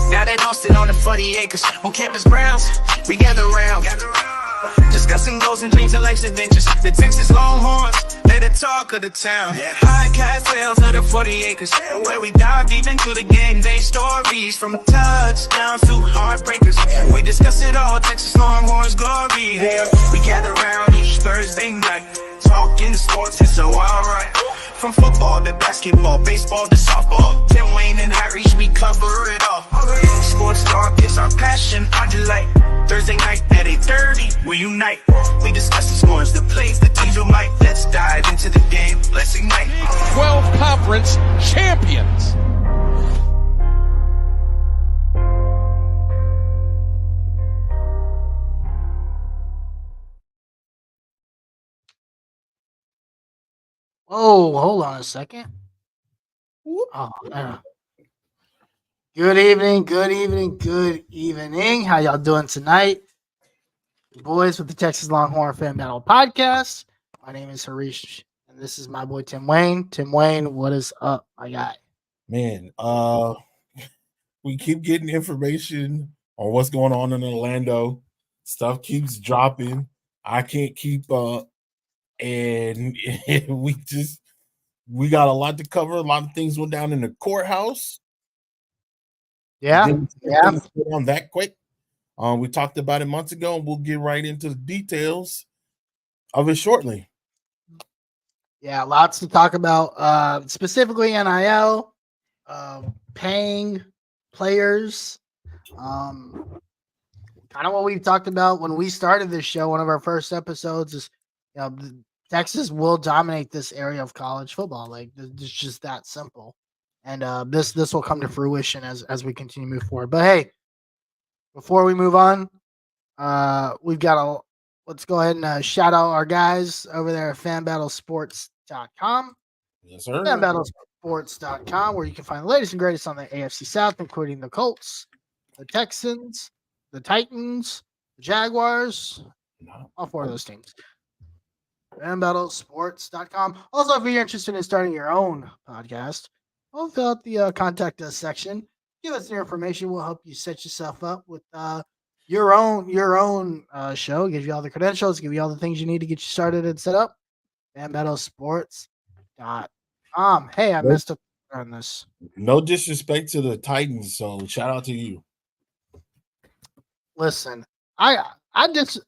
Now they hosted on the 40 acres on campus grounds. We gather round, discussing goals and dreams and life's adventures. The Texas Longhorns, they're the talk of the town. High castles of the 40 acres, where we dive deep into the game day stories, from touchdowns to heartbreakers. We discuss it all, Texas Longhorns glory. There we gather round each Thursday night, talking sports, it's so alright. From football to basketball, baseball to softball, Tim Wayne and Harry, we cover it all. Sports talk is our passion, our delight. Thursday night at 8:30, we unite. We discuss the scores, the plays, the teams who might. Let's dive into the game, let's ignite. 12 conference champions. Oh, hold on a second. Oh, man. Good evening, good evening, good evening. How y'all doing tonight? The boys with the Texas Longhorn Fan Battle Podcast. My name is Harish, and this is my boy Tim Wayne. Tim Wayne, what is up, my guy? Man, we keep getting information on what's going on in Orlando. Stuff keeps dropping. I can't keep up. And we got a lot to cover. A lot of things went down in the courthouse. Yeah. On that quick. We talked about it months ago, and we'll get right into the details of it shortly. Yeah, lots to talk about. Specifically NIL, paying players. Kind of what we talked about when we started this show. One of our first episodes is, Texas will dominate this area of college football. Like, it's just that simple. And this will come to fruition as we continue to move forward. But hey, before we move on, let's go ahead and shout out our guys over there at fanbattlesports.com. Yes, sir. Fanbattlesports.com, where you can find the latest and greatest on the AFC South, including the Colts, the Texans, the Titans, the Jaguars, all four of those teams. FanBattlesports.com. Also, if you're interested in starting your own podcast, we'll fill out the contact us section. Give us your information. We'll help you set yourself up with your own show. Give you all the credentials. Give you all the things you need to get you started and set up. FanBattlesports.com. Hey, I messed up on this. No disrespect to the Titans, so shout out to you. Listen, I just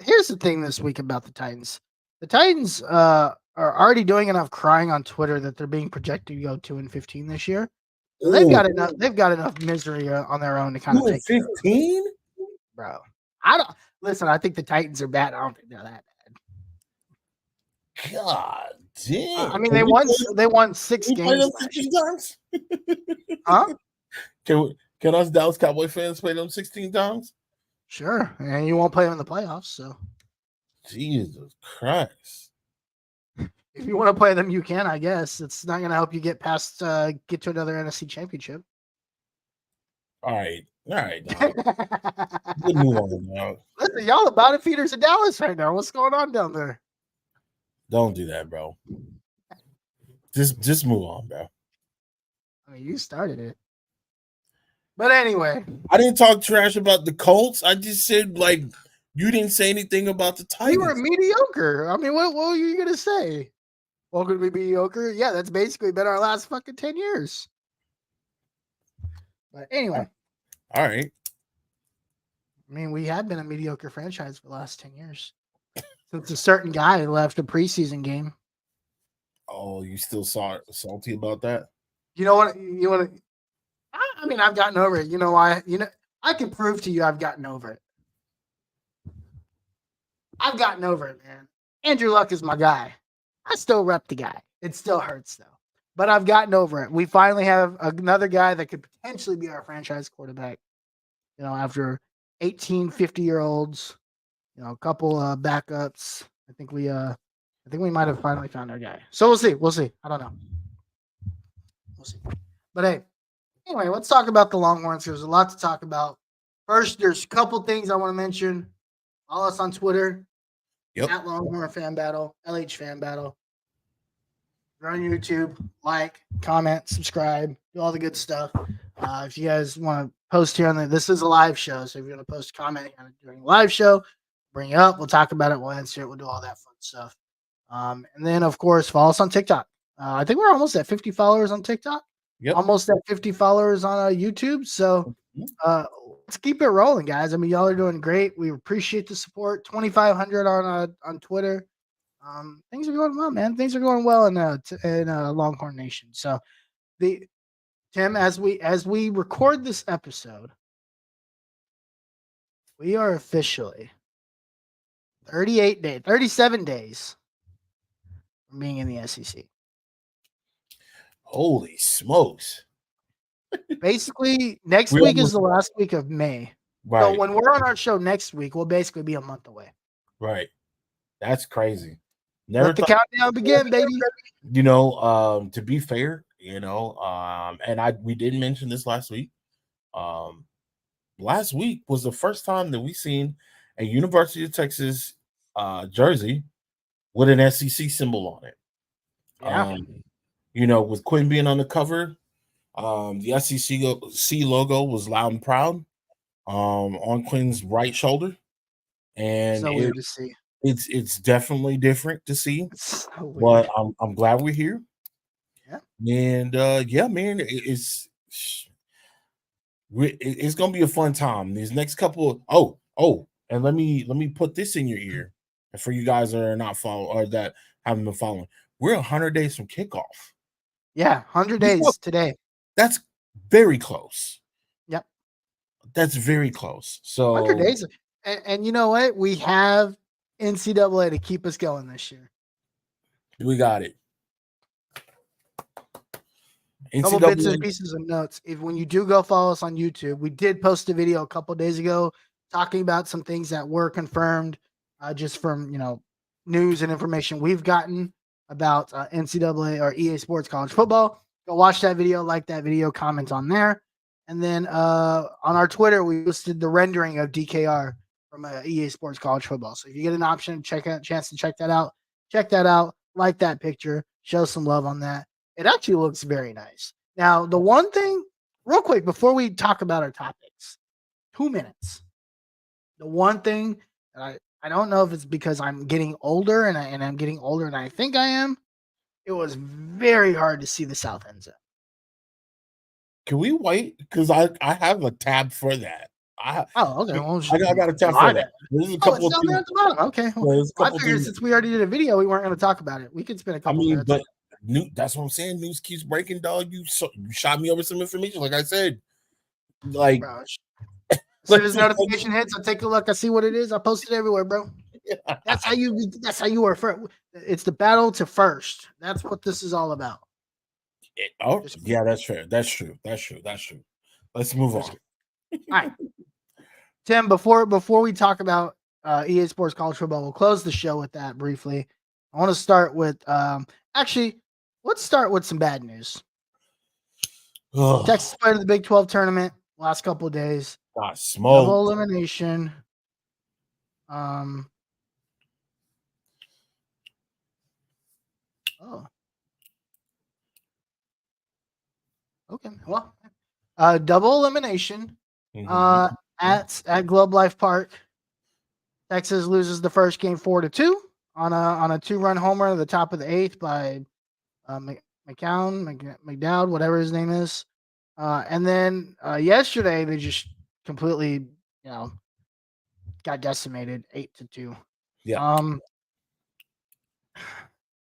here's the thing this week about the Titans. The Titans are already doing enough crying on Twitter that they're being projected to go 2-15 this year. So they've got enough. They've got enough misery on their own to kind of take care of it, 15? bro. I don't listen. I think the Titans are bad. I don't think they're that bad. God damn. I mean, they won 6 we play them games last 16 year. times? Huh? Can us Dallas Cowboy fans play them 16 times? Sure. And you won't play them in the playoffs. So Jesus Christ. if you want to play them, you can. I guess it's not going to help you get past get to another NFC Championship. All right. Dog. Good move on now. Listen, y'all the bottom feeders of Dallas right now. What's going on down there? Don't do that, bro. Just move on, bro. I mean, you started it. But anyway, I didn't talk trash about the Colts. I just said, like, you didn't say anything about the Titans. you were mediocre. I mean, what were you going to say? Welcome to be mediocre. Yeah, that's basically been our last fucking 10 years. But anyway. All right. I mean, we have been a mediocre franchise for the last 10 years. Since a certain guy left a preseason game. Oh, you still salty about that? You know what? You want to? I mean, I've gotten over it. You know why? I can prove to you I've gotten over it. I've gotten over it, man. Andrew Luck is my guy. I still rep the guy. It still hurts though, but I've gotten over it. We finally have another guy that could potentially be our franchise quarterback. After 18 50-year-olds, a couple backups. I think we might have finally found our guy. So we'll see. We'll see. I don't know. We'll see. But hey, anyway, let's talk about the Longhorns. There's a lot to talk about. First, there's a couple things I want to mention. Follow us on Twitter. Yep. At Longhorn Fan Battle, LH Fan Battle. If you're on YouTube, like, comment, subscribe, do all the good stuff. If you guys want to post here this is a live show, so if you're going to post a comment during the live show, bring it up. We'll talk about it. We'll answer it. We'll do all that fun stuff. And then, of course, follow us on TikTok. I think we're almost at 50 followers on TikTok. Yep. Almost at 50 followers on YouTube. So let's keep it rolling, guys. I mean, y'all are doing great. We appreciate the support. 2,500 on Twitter. Things are going well, man. Things are going well in Longhorn Nation. So, Tim, as we record this episode, we are officially 37 days from being in the SEC. Holy smokes. Basically, next week is the last week of May. Right. So when we're on our show next week, we'll basically be a month away. Right. That's crazy. Let the countdown begin, baby. To be fair, and we did mention this last week. Last week was the first time that we seen a University of Texas jersey with an SEC symbol on it. Yeah. With Quinn being on the cover, the SEC logo was loud and proud on Quinn's right shoulder, and so weird to see. It's definitely different to see, so but I'm glad we're here. Yeah, and man, it's gonna be a fun time. These next couple. And let me put this in your ear, for you guys that are not following or that haven't been following. We're 100 days from kickoff. Yeah, 100 days today. That's very close. Yep. That's very close. So 100 days. And you know what? We have NCAA to keep us going this year. We got it. Couple bits and pieces of notes. When you do go follow us on YouTube, we did post a video a couple days ago talking about some things that were confirmed just from, news and information we've gotten about NCAA or EA Sports College Football. Go watch that video, like that video, comment on there. And then on our Twitter, we posted the rendering of DKR from EA Sports College Football. So if you get an chance to check that out, like that picture, show some love on that. It actually looks very nice. Now, the one thing, real quick, before we talk about our topics, 2 minutes. The one thing that I don't know if it's because I'm getting older and I'm getting older than I think I am. It was very hard to see the south end zone. Can we wait? Because I have a tab for that. Oh, okay. Well, I got a tap for that. There's a Oh, it's couple of down there things. at the bottom. Okay. Well, There's a I couple figured things. since we already did a video, we weren't going to talk about it. We could spend a I couple mean, minutes. but that's what I'm saying. News keeps breaking, dog. You shot me over some information, like I said. Like, Bro, as soon like, as notification hits, I take a look. I see what it is. I post it everywhere, bro. That's how you. That's how you are. It's the battle to first. That's what this is all about. oh, yeah, that's fair. That's true. That's true. That's true. Let's move on. All right, Tim. Before we talk about EA Sports College Football, we'll close the show with that briefly. I want to start with actually, let's start with some bad news. Texas played in the Big 12 tournament last couple of days. Got smoked. Double elimination. Oh. Okay. Well, double elimination. At Globe Life Park. Texas loses the first game 4-2 on a 2-run homer at the top of the 8th by McDowd, whatever his name is. And then yesterday they just completely, got decimated 8-2. Yeah.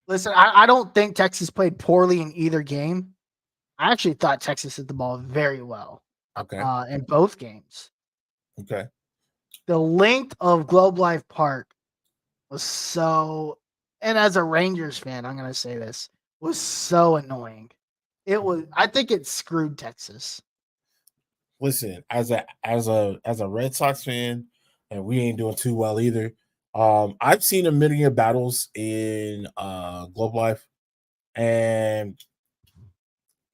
Listen, I don't think Texas played poorly in either game. I actually thought Texas hit the ball very well. Okay. In both games. Okay. The length of Globe Life Park was so, and as a Rangers fan, I'm gonna say this, was so annoying. I think it screwed Texas. Listen, as a Red Sox fan, and we ain't doing too well either. I've seen a million battles in Globe Life, and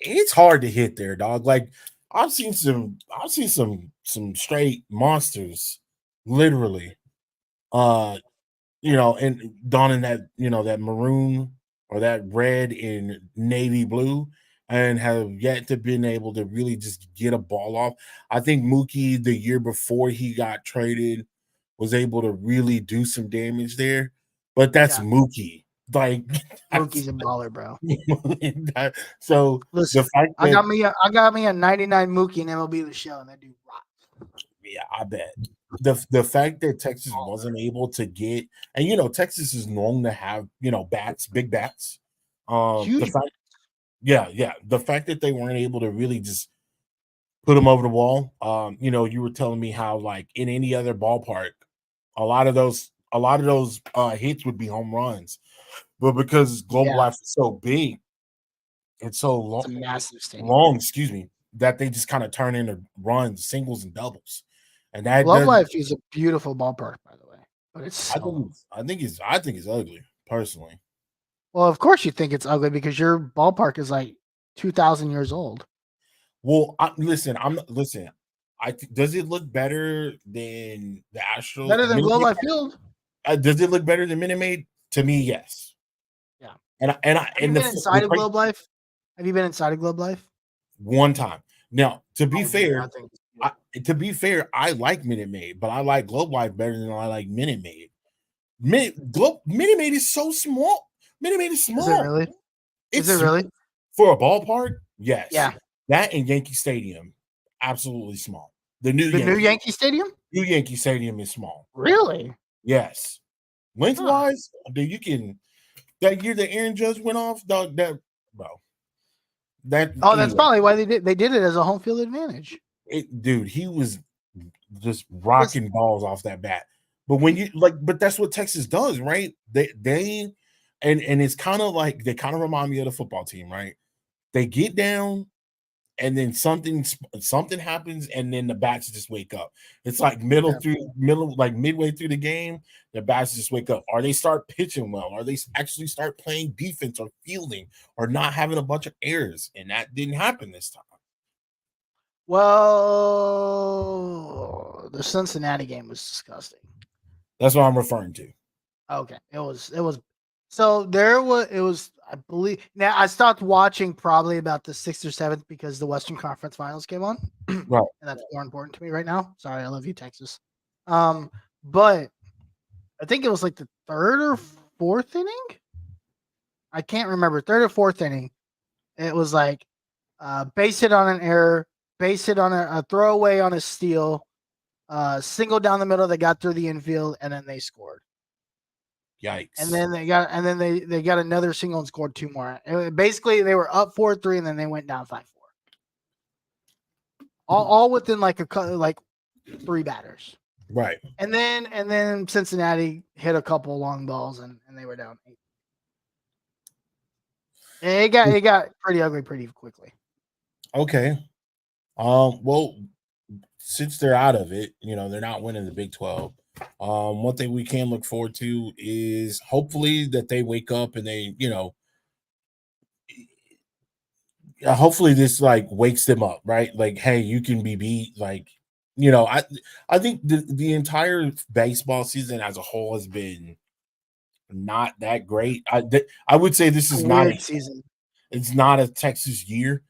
it's hard to hit there, dog. Like I've seen some straight monsters, literally. And donning that, that maroon or that red and navy blue, and have yet to been able to really just get a ball off. I think Mookie the year before he got traded was able to really do some damage there, but that's Mookie. Like Mookie's a baller, bro. So listen, the fact I that got me a 99 Mookie and MLB The Show, and that dude rocks. Yeah, I bet. The fact that Texas wasn't able to get, and Texas is known to have bats, big bats. Huge. The fact, yeah, the fact that they weren't able to really just put them over the wall. You were telling me how, like, in any other ballpark, a lot of those hits would be home runs, but because Global Life is so big, it's so long, it's a massive stadium. long, excuse me, that they just kind of turn into runs, singles, and doubles. And that Globe Life is a beautiful ballpark, by the way, but it's I think it's ugly, personally. Well, of course you think it's ugly because your ballpark is like 2,000 years old. Well, listen. Does it look better than the Astros? Better than Globe Life Field? Does it look better than Minute Maid? To me, yes. Yeah. Have you been inside of Globe Life? Have you been inside of Globe Life? One time. Now, to be fair, I like Minute Maid, but I like Globe Life better than I like Minute Maid. Minute Maid is so small. Minute Maid is small. Is it really? Is it really? For a ballpark? Yes. Yeah. That and Yankee Stadium, absolutely small. The new Yankee Stadium? New Yankee Stadium is small. Really? Yes. Lengthwise, you can. That year that Aaron Judge went off, dog. That's probably why they did it as a home field advantage. Dude, he was just rocking balls off that bat. But when but that's what Texas does, right? And it's kind of like they kind of remind me of the football team, right? They get down, and then something happens, and then the bats just wake up. It's like midway through the game, the bats just wake up. Or they start pitching well, or they actually start playing defense or fielding, or not having a bunch of errors. And that didn't happen this time. Well, the Cincinnati game was disgusting. That's what I'm referring to. Okay, it was. So I believe. Now I stopped watching probably about the 6th or 7th because the Western Conference Finals came on, right? And that's more important to me right now. Sorry, I love you, Texas. But I think it was like the 3rd or 4th inning. I can't remember, 3rd or 4th inning. It was like base hit on an error, base hit on a throwaway on a steal, single down the middle. They got through the infield, and then they scored. Yikes. And then they got another single and scored 2 more. Basically, they were up 4-3, and then they went down 5-4. All within like 3 batters. Right. And then Cincinnati hit a couple long balls, and they were down 8. It got pretty ugly pretty quickly. Okay. Well, since they're out of it, they're not winning the Big 12. One thing we can look forward to is hopefully that they wake up and they, hopefully this like wakes them up, right? Like, hey, you can be beat. Like, I think the entire baseball season as a whole has been not that great. I would say this is not a season. It's not a Texas year.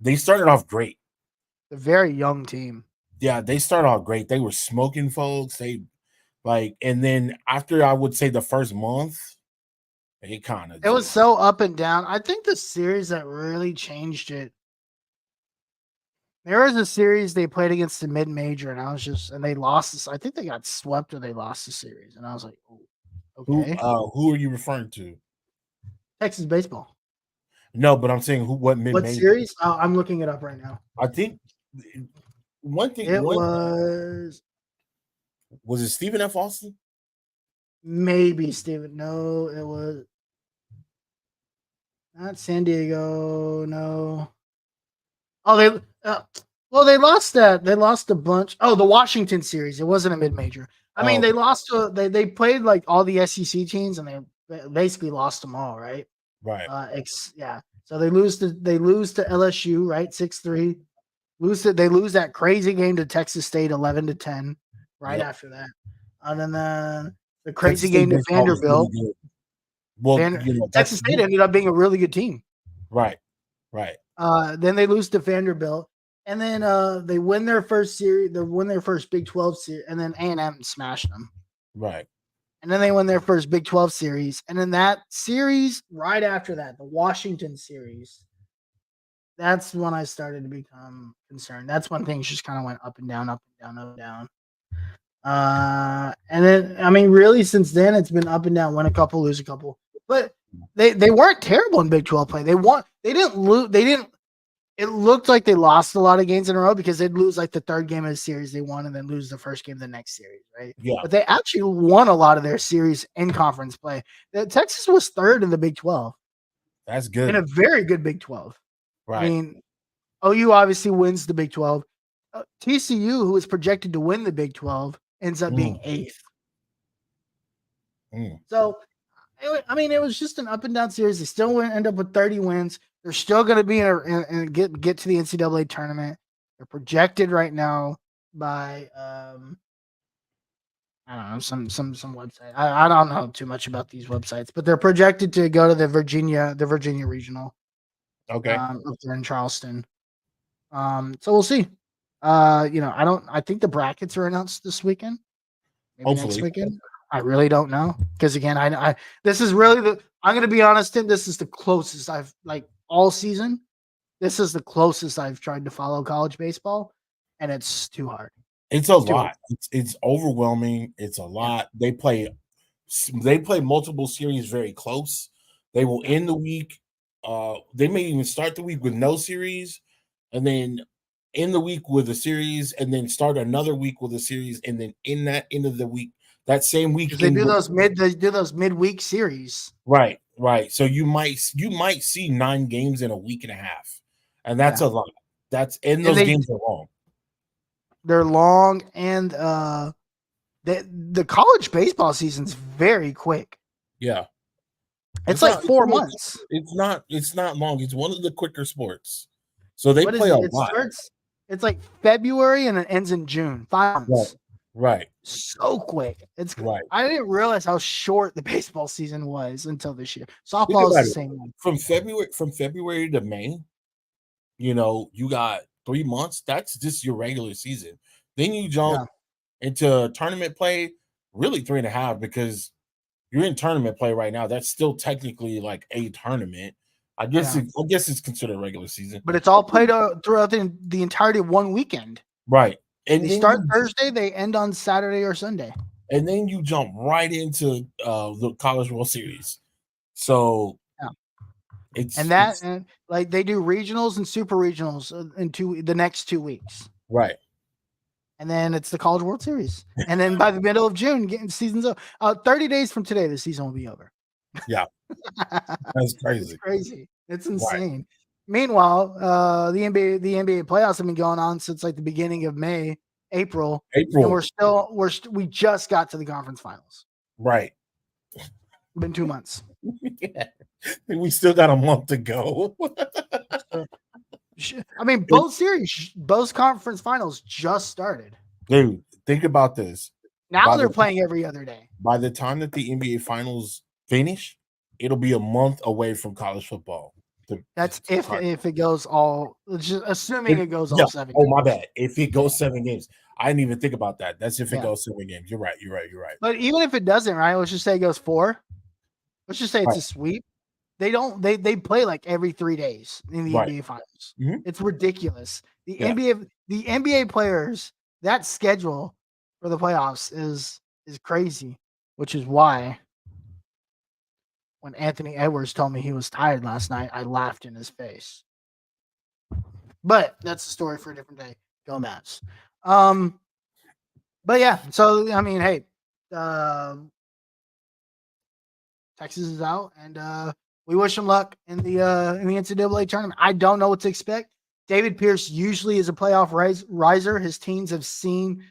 They started off great. A very young team. Yeah, they started off great. They were smoking folks. And then after I would say the first month, it was so up and down. I think the series that really changed it. There was a series they played against the mid-major, and they lost this. I think they got swept or they lost the series, and I was like, oh, okay. Who are you referring to? Texas baseball. No, but I'm saying what mid-major? What series? I'm looking it up right now. I think one thing was it Stephen F. Austin? Maybe Stephen. No, it was not San Diego. No. Oh, they lost that. They lost a bunch. Oh, the Washington series. It wasn't a mid-major. I mean, they lost to they played like all the SEC teams, and they basically lost them all, right? Right. Yeah. So they lose to LSU, right? 6-3. They lose that crazy game to Texas State 11-10 right after that. And then the crazy game to Vanderbilt. Well, Texas State ended up being a really good team. Right. Then they lose to Vanderbilt, and then they win their first series. They win their first Big 12 series, and then A&M smashed them. Right. And then they win their first Big 12 series, and then that series right after that, the Washington series. That's when I started to become concerned. That's when things just kind of went up and down, up and down, up and down. And then, I mean, really, since then, it's been up and down. Win a couple, lose a couple. But they weren't terrible in Big 12 play. They won. They didn't lose. It looked like they lost a lot of games in a row because they'd lose like the third game of the series they won and then lose the first game of the next series, right? Yeah. But they actually won a lot of their series in conference play. Texas was third in the Big 12. That's good. In a very good Big 12. Right. I mean, OU obviously wins the Big 12. TCU, who is projected to win the Big 12, ends up being 8th. So, I mean, it was just an up and down series. They still end up with 30 wins. They're still going to be get to the NCAA tournament. They're projected right now by I don't know some website. I don't know too much about these websites, but they're projected to go to the Virginia regional. Okay. Up there in Charleston. So we'll see. I think the brackets are announced this weekend. Maybe Hopefully. next weekend. I really don't know because again, this is really I'm going to be honest, Tim. This is the closest I've all season. This is the closest I've tried to follow college baseball, and it's too hard. It's a lot. It's overwhelming. It's a lot. They play multiple series very close. They will end the week. They may even start the week with no series, and then end the week with a series, and then start another week with a series, and then in that end of the week, that same week they do those midweek series. Right. So you might see 9 games in a week and a half, and that's a lot. Those games are long. They're long, and the college baseball season's very quick. Yeah. It's like 4 months. It's not long. It's one of the quicker sports. So they play a lot. It's like February and it ends in June. 5 months. Right. So quick. It's right. I didn't realize how short the baseball season was until this year. Softball is the same way. From February to May, you got 3 months. That's just your regular season. Then you jump into tournament play, really 3.5 because you're in tournament play right now. That's still technically like a tournament. I guess it's considered regular season. But it's all played throughout the entirety of one weekend. Right. And They then start Thursday, they end on Saturday or Sunday. And then you jump right into the College World Series. So yeah. it's and like they do regionals and super regionals in the next 2 weeks. Right. And then it's the College World Series. And then by the middle of June, getting season's over. 30 days from today, the season will be over. Yeah. That's crazy. It's crazy. It's insane. Right. Meanwhile, the NBA playoffs have been going on since like the beginning of April. And we just got to the conference finals. Right. It's been 2 months. Yeah. We still got a month to go. I mean, both conference finals just started. Dude, think about this. Now they're playing every other day. By the time that the NBA finals finish, it'll be a month away from college football. That's if it goes all, just assuming it goes all 7 games. games. My bad. If it goes 7 games. I didn't even think about that. That's if it goes 7 games. You're right. But even if it doesn't, right? Let's just say it goes 4. Let's just say it's a sweep. They play like every 3 days in the NBA finals. Mm-hmm. It's ridiculous. The NBA players, that schedule for the playoffs is crazy, which is why when Anthony Edwards told me he was tired last night, I laughed in his face. But that's a story for a different day. Go Mavs. But yeah, so I mean, hey, Texas is out, and we wish him luck in the NCAA tournament. I don't know what to expect. David Pierce usually is a playoff riser. His teams have seen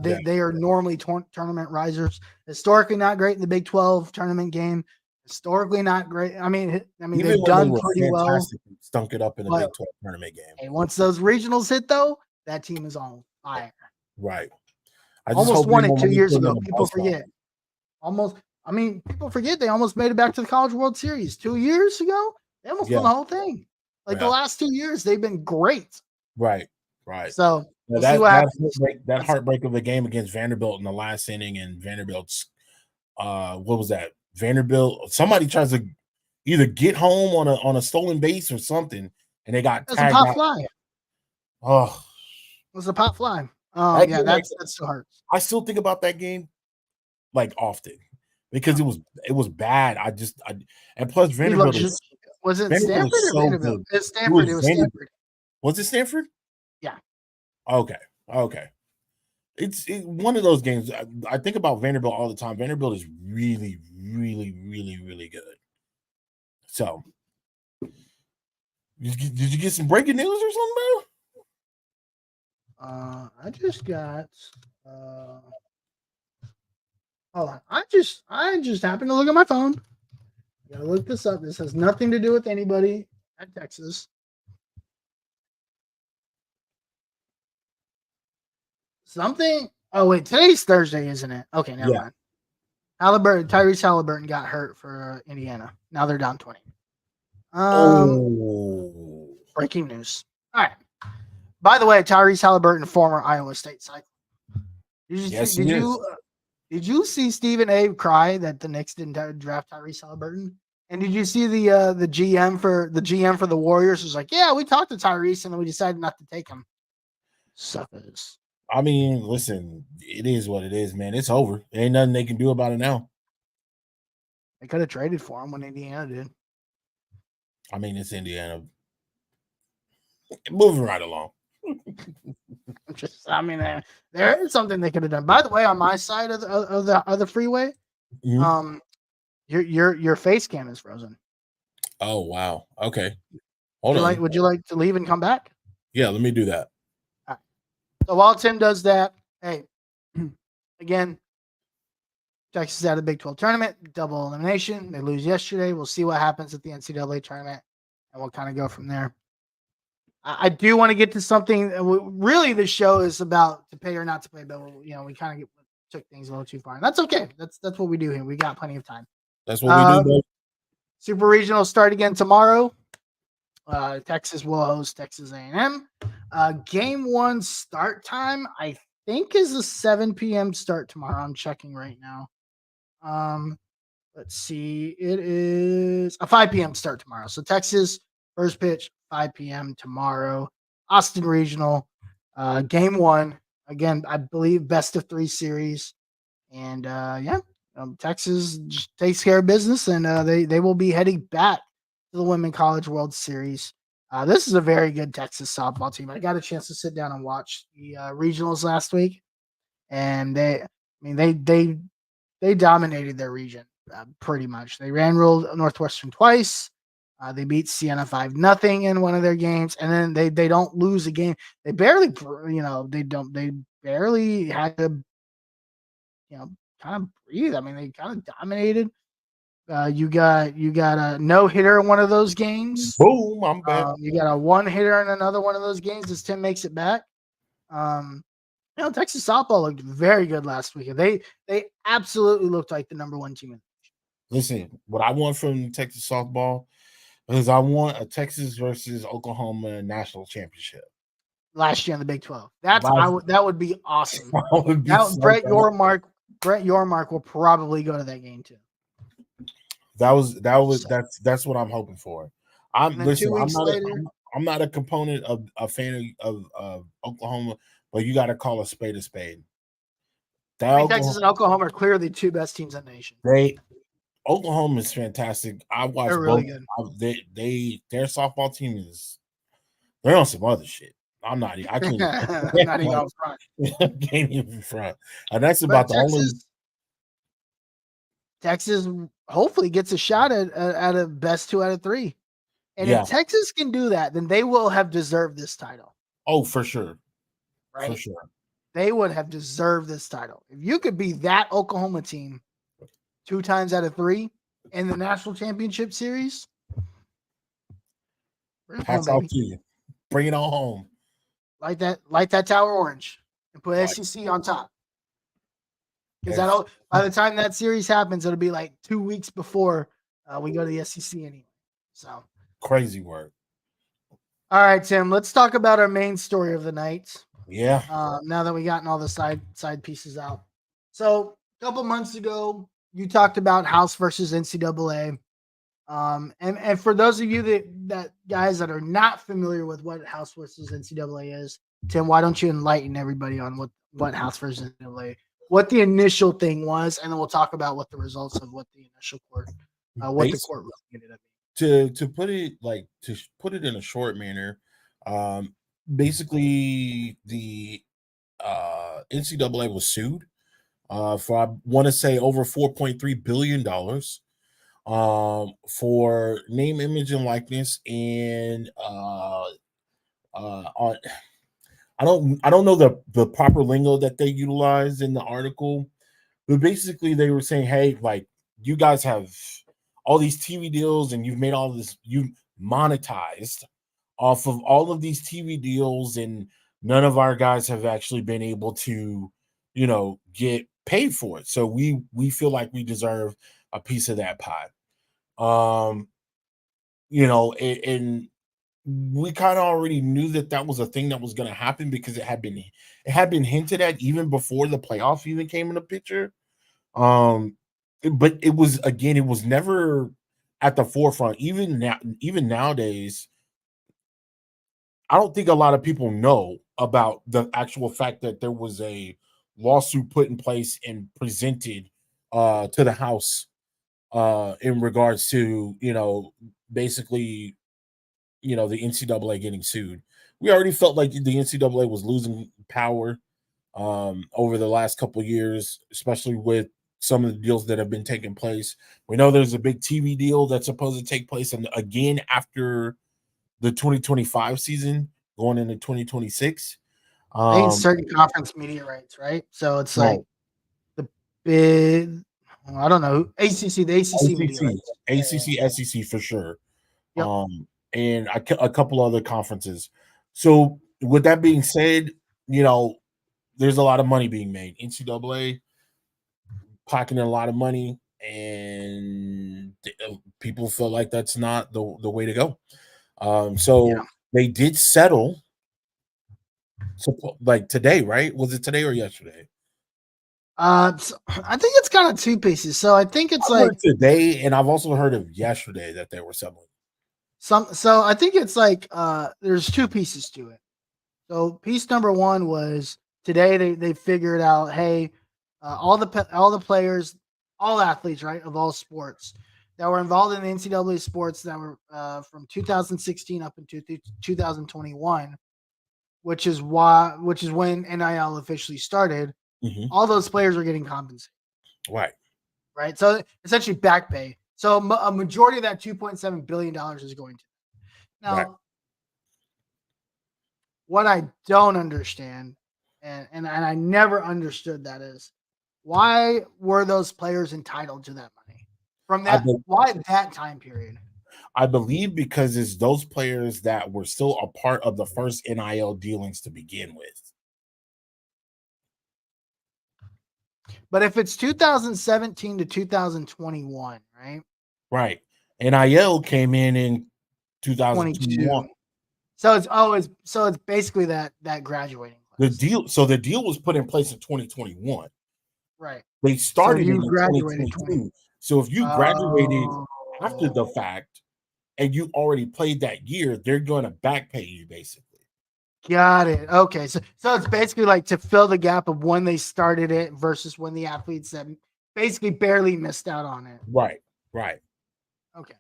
they are normally tournament risers. Historically, not great in the Big 12 tournament game. Historically, not great. I mean, they've done pretty well. Stunk it up in the Big 12 tournament game. And once those regionals hit, though, that team is on fire. Right. Almost won it 2 years ago. People forget. People forget they almost made it back to the College World Series 2 years ago. They almost won the whole thing. Like the last 2 years, they've been great. Right. So we'll see what happens. That heartbreak of the game against Vanderbilt in the last inning, and Vanderbilt's what was that? Vanderbilt. Somebody tries to either get home on a stolen base or something, and they got tagged. It was a pop fly. Oh, it was a pop fly. That still hurts. I still think about that game like often because it was bad. And plus Vanderbilt was it Stanford or Vanderbilt? It's Stanford. It was Stanford. Was it Stanford? Yeah. Okay. It's one of those games. I think about Vanderbilt all the time. Vanderbilt is really, really, really, really good. So, did you get some breaking news or something, bro? I just got. Hold on. I just happened to look at my phone. I gotta look this up. This has nothing to do with anybody at Texas. Something. Oh wait, today's Thursday, isn't it? Okay, never mind. Tyrese Halliburton got hurt for Indiana. Now they're down 20. Breaking news. All right. By the way, Tyrese Halliburton, former Iowa State cyclist. Did you see Stephen A. cry that the Knicks didn't draft Tyrese Halliburton? And did you see the GM for the Warriors was like, yeah, we talked to Tyrese and then we decided not to take him. Suckers. I mean, listen, it is what it is, man. It's over. There ain't nothing they can do about it now. They could have traded for him when Indiana did. I mean, it's Indiana. Moving right along. There is something they could have done. By the way, on my side of the freeway, your face cam is frozen. Oh wow. Okay. Would you like to leave and come back? Yeah, let me do that. All right. So while Tim does that, hey, again, Texas out of the Big 12 tournament, double elimination. They lose yesterday. We'll see what happens at the NCAA tournament, and we'll kind of go from there. I do want to get to something. Really, this show is about to pay or not to pay, but we kind of took things a little too far, and that's okay. That's what we do here. We got plenty of time. That's what we do. Super Regional start again tomorrow. Texas will host Texas A&M. Game 1 start time, I think, is a 7 p.m. start tomorrow. I'm checking right now. Let's see. It is a 5 p.m. start tomorrow. So Texas first pitch 5 p.m. tomorrow. Austin Regional, game 1. Again, I believe best of 3 series. And Texas just takes care of business, and they will be heading back to the Women College World Series. This is a very good Texas softball team. I got a chance to sit down and watch the regionals last week, and they dominated their region pretty much. They ran ruled Northwestern twice. They beat Siena 5-0 in one of their games, and then they don't lose a game. They barely, they barely had to, kind of breathe. I mean, they kind of dominated. You got a no hitter in one of those games. Boom! I'm back. You got a one hitter in another one of those games as Tim makes it back. Texas softball looked very good last week. They absolutely looked like the number 1 team. Listen, what I want from Texas softball is I want a Texas versus Oklahoma national championship. Last year in the Big 12. That would be awesome. Brett Yormark will probably go to that game too. That's what I'm hoping for. I'm not a component of a fan of Oklahoma, but you got to call a spade a spade. Texas and Oklahoma are clearly the 2 best teams in the nation. Oklahoma is fantastic. I watched They're really good. Their softball team they're on some other shit. I'm not. I can't. Not even out front. Can't even front. And that's about the only. Texas hopefully gets a shot at a best 2 out of 3. And if Texas can do that, then they will have deserved this title. Oh, for sure. Right? For sure. They would have deserved this title. If you could be that Oklahoma team 2 times out of 3 in the national championship series, hats off to you. Bring it on home. Light that tower orange and put SEC on top. Because by the time that series happens, it'll be like 2 weeks before we go to the SEC anyway. So crazy work. All right, Tim. Let's talk about our main story of the night. Yeah. Now that we gotten all the side pieces out. So a couple months ago, you talked about House versus NCAA. And for those of you that guys that are not familiar with what House versus NCAA is, Tim, why don't you enlighten everybody on what House versus NCAA, what the initial thing was, and then we'll talk about what the results of what the initial court, what the court really ended up being. To put it in a short manner, basically the NCAA was sued for, I want to say, over $4.3 billion for name, image, and likeness, and I don't know the proper lingo that they utilized in the article, but basically they were saying, hey, like, you guys have all these TV deals and you've made all this, you monetized off of all of these TV deals, and none of our guys have actually been able to, get paid for it. So we feel like we deserve a piece of that pie. And we kind of already knew that was a thing that was going to happen because it had been hinted at even before the playoffs even came in the picture. But it was never at the forefront. Even nowadays, I don't think a lot of people know about the actual fact that there was a lawsuit put in place and presented to the House in regards to, basically, the NCAA getting sued. We already felt like the NCAA was losing power over the last couple of years, especially with some of the deals that have been taking place. We know there's a big TV deal that's supposed to take place, and again after the 2025 season, going into 2026. I think certain conference media rights, right? So it's like the big, I don't know, ACC, the ACC media rights. ACC, SEC for sure. Yep. And a couple other conferences. So with that being said, there's a lot of money being made. NCAA pocketing a lot of money, and people feel like that's not the way to go. They did settle. So, like today, right? Was it today or yesterday? I think it's kind of 2 pieces. So I think it's like today, and I've also heard of yesterday that they were settling. So I think it's like there's 2 pieces to it. So piece number 1 was today they figured out, hey, all the players, all athletes, right, of all sports that were involved in the NCAA sports that were from 2016 up into 2021, which is when NIL officially started. Mhm. All those players are getting compensated, Right. right? So essentially back pay. So a majority of that $2.7 billion is going to. Now, Right. what I don't understand, and I never understood that is, why were those players entitled to that money from I, that? Why that time period? I believe because it's those players that were still a part of the first NIL dealings to begin with. But if it's 2017 to 2021, right? Right. NIL came in 22. 2021. So it's basically that graduating The class, deal was put in place in 2021. right? They So started it you in graduated 20. 2022. So if you graduated Oh, after the fact and you already played that year, they're going to back pay you basically. got it. Okay, so it's basically like to fill the gap of when they started it versus when the athletes that basically barely missed out on it. Right. Right. Okay.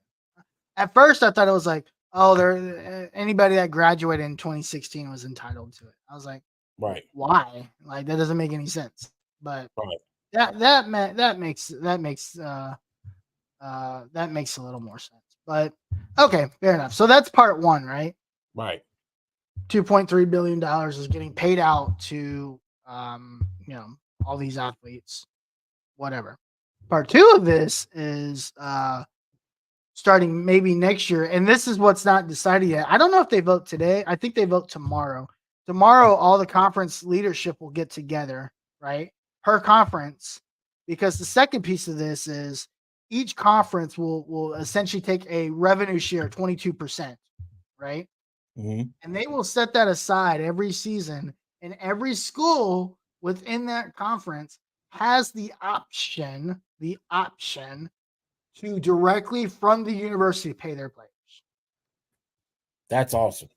At first, I thought it was like, oh, there anybody that graduated in 2016 was entitled to it. I was like, Right. why? Like that doesn't make any sense. But Right. that makes that makes a little more sense. But okay, fair enough. So that's part one, right? Right. $2.3 billion is getting paid out to all these athletes, whatever. Part two of this is starting maybe next year, and this is what's not decided yet. I don't know if they vote today. I think they vote tomorrow. Tomorrow, all the conference leadership will get together, right? Per conference, because the second piece of this is each conference will essentially take a revenue share, 22%, right? Mm-hmm. And they will set that aside every season, and every school within that conference has the option to directly from the university pay their players. That's awesome.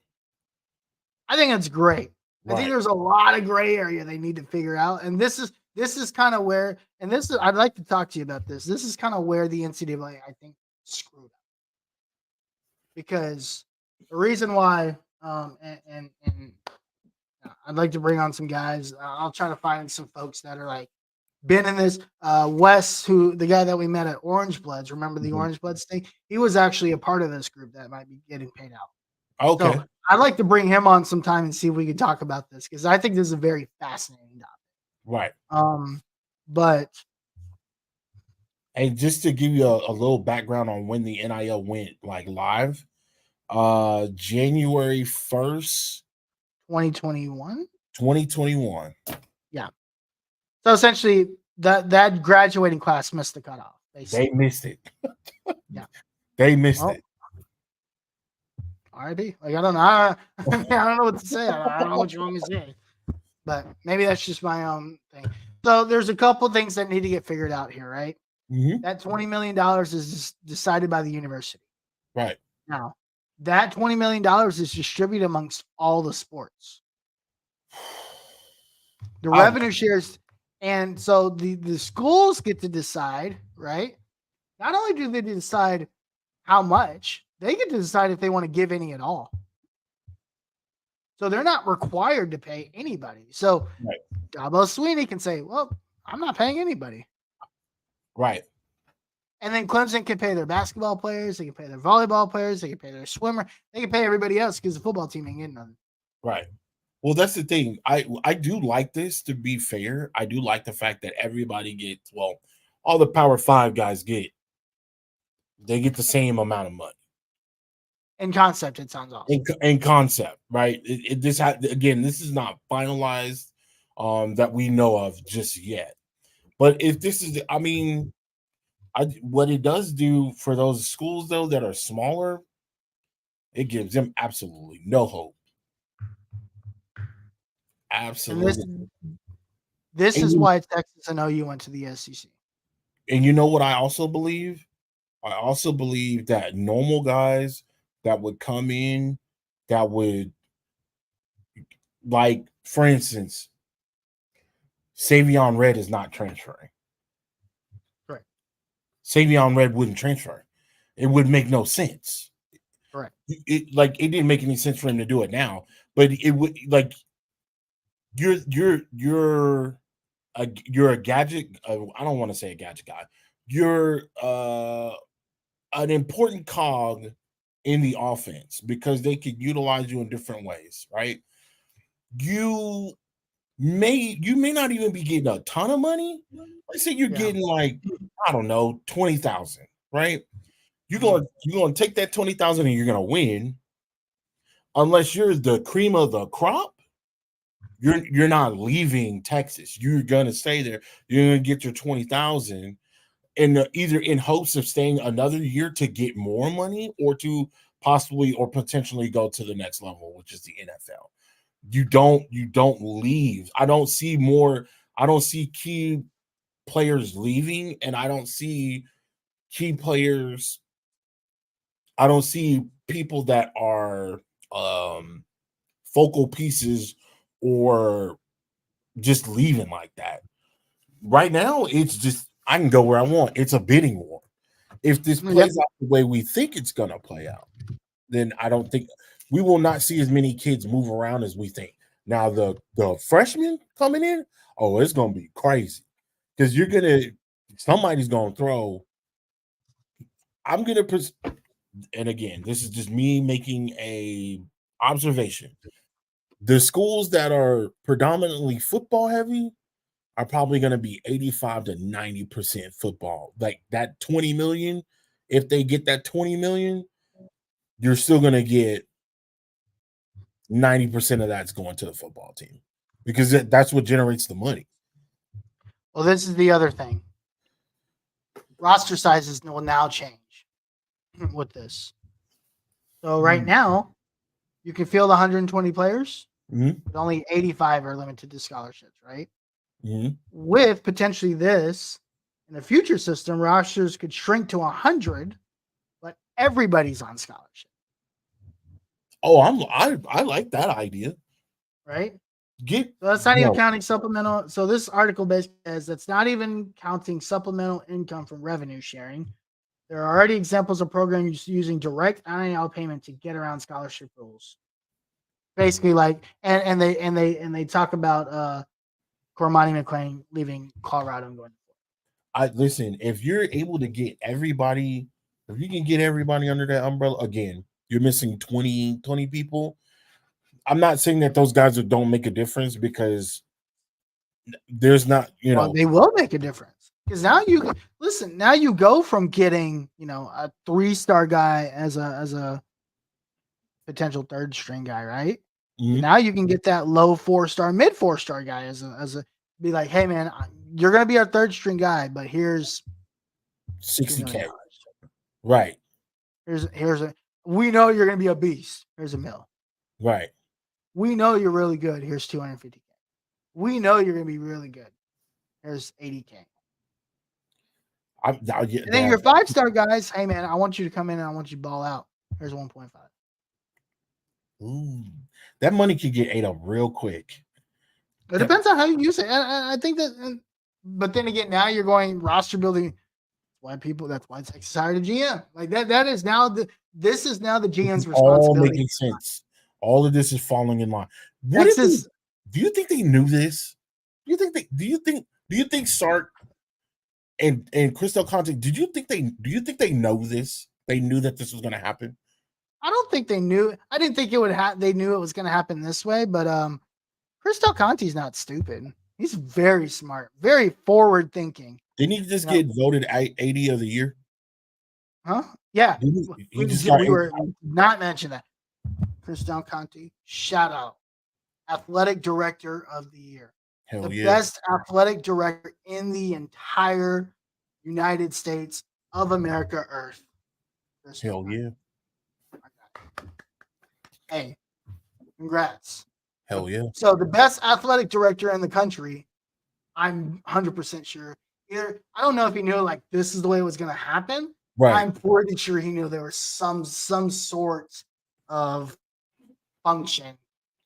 I think that's great. I think Right. there's a lot of gray area they need to figure out, and this is kind of where, and this is I'd like to talk to you about this. This is kind of where the NCAA I think screwed up, because the reason why, and I'd like to bring on some guys. I'll try to find some folks that are like been in this. Wes, who the guy that we met at Orange Bloods, remember the Mhm. Orange Bloods thing? He was actually a part of this group that might be getting paid out. Okay. So I'd like to bring him on sometime and see if we can talk about this, because I think this is a very fascinating topic. Right. But And just to give you a little background on when the NIL went like live, January 1st, 2021, 2021. yeah. So essentially, that graduating class missed the cutoff. They Basically, missed it. yeah. They missed Well, it. RIP. Like I don't know. I don't know what to say. I don't know what you want me to say. But maybe that's just my own thing. So there's a couple things that need to get figured out here, right? Mm-hmm. That $20 million is decided by the university. Right. Now, that $20 million is distributed amongst all the sports. The revenue shares, and so the schools get to decide, right? Not only do they decide how much, they get to decide if they want to give any at all. So they're not required to pay anybody. So Right. Dabo Sweeney can say, well, I'm not paying anybody. Right. And then Clemson can pay their basketball players, they can pay their volleyball players, they can pay their swimmer, they can pay everybody else because the football team ain't getting nothing. Right. Well, that's the thing. I do like this, to be fair. I do like the fact that everybody gets, well, all the Power 5 guys get the same amount of money. In concept, it sounds awesome. In concept, right? Again, this is not finalized that we know of just yet. But if this is, I mean, what it does do for those schools though that are smaller, it gives them absolutely no hope. Absolutely. And this And is why Texas and OU went to the SEC. And you know what I also believe? I also believe that normal guys that would come in, that would, like, for instance, Savion Red is not transferring. Correct. Savion Red wouldn't transfer. It would make no sense. Correct. It didn't make any sense for him to do it now, but it would you're a gadget. I don't want to say a gadget guy. You're an important cog in the offense because they could utilize you in different ways, right? You may not even be getting a ton of money. Let's say you're getting like, I don't know, 20,000, right? You're going to take that 20,000 and you're going to win. Unless you're the cream of the crop, you're not leaving Texas. You're going to stay there. You're going to get your 20,000 and either in hopes of staying another year to get more money or to possibly or potentially go to the next level, which is the NFL. You don't leave. I don't see key players leaving, and I don't see key players. I don't see people that are focal pieces or just leaving like that. Right now, it's just I can go where I want. It's a bidding war. If this plays out the way we think it's going to play out, then I don't think we will not see as many kids move around as we think. Now, the freshmen coming in, oh, it's going to be crazy because somebody's going to throw. I'm going to, and again, this is just me making a observation. The schools that are predominantly football heavy are probably going to be 85 to 90% football. Like that 20 million, if they get that 20 million, you're still going to get 90% of that's going to the football team because that's what generates the money. Well, this is the other thing. Roster sizes will now change with this. So right now, you can field 120 players, but only 85 are limited to scholarships, right? With potentially this, in the future system, rosters could shrink to 100, but everybody's on scholarship. Oh, I like that idea. Right? So that's not even counting supplemental. So this article basically says that's not even counting supplemental income from revenue sharing. There are already examples of programs using direct NIL payment to get around scholarship rules. Basically, like, and they talk about Cormani McClain leaving Colorado and going. Listen, if you're able to get everybody, if you can get everybody under that umbrella, again, you're missing 20 people. I'm not saying that those guys don't make a difference because there's not, Well, they will make a difference because now now you go from getting, a 3-star guy as a potential 3rd string guy, right? Now you can get that low 4-star, mid 4-star guy as a be like, hey man, you're gonna be our 3rd string guy, but here's $60K. Right. We know you're gonna be a beast. Here's $1 million. Right. We know you're really good. Here's $250K. We know you're gonna be really good. Here's $80K. And then your 5-star guys, hey man, I want you to come in and I want you to ball out. Here's 1.5. Ooh, that money could get ate up real quick. It depends on how you use it. And I think that, but then again, now you're going roster building. That's why Texas hired a GM. Like that is now this is now the GM's responsibility. All making sense. All of this is falling in line. Do you think they knew this? Do you think Sark and Crystal Conte, do you think they know this? They knew that this was going to happen? I don't think they knew. I didn't think it would they knew it was going to happen this way, but Crystal Conte's not stupid. He's very smart, very forward thinking. Didn't he just get voted 80 of the year? Huh? Yeah. We were not mention that. Crystal Conte, shout out. Athletic director of the year. Best athletic director in the entire United States of America, Earth. Hell yeah. Hey, congrats. Hell yeah. So the best athletic director in the country, I'm 100% sure. I don't know if he knew like this is the way it was going to happen. Right. I'm pretty sure he knew there was some sort of function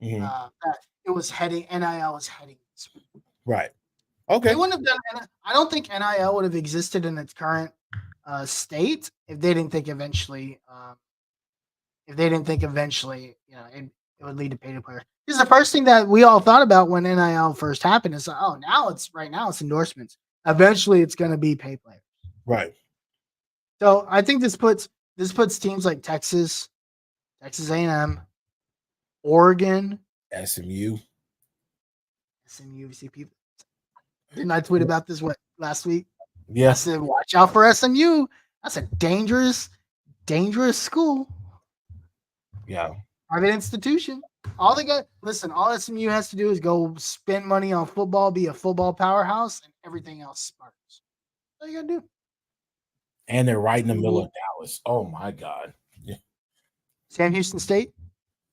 that it was heading. NIL was heading. Right. Okay. They wouldn't have done. I don't think NIL would have existed in its current state if they didn't think eventually. It would lead to pay to player. Because the first thing that we all thought about when NIL first happened is, oh, now it's endorsements. Eventually, it's going to be pay players. Right. So I think this puts teams like Texas A&M, Oregon, SMU. See people. Didn't I tweet about this last week? Yeah. I said, watch out for SMU. That's a dangerous school. Yeah. Private institution. All SMU has to do is go spend money on football, be a football powerhouse, and everything else sparks. That's all you gotta do. And they're right in the middle of Dallas. Oh my God. Yeah. Sam Houston State.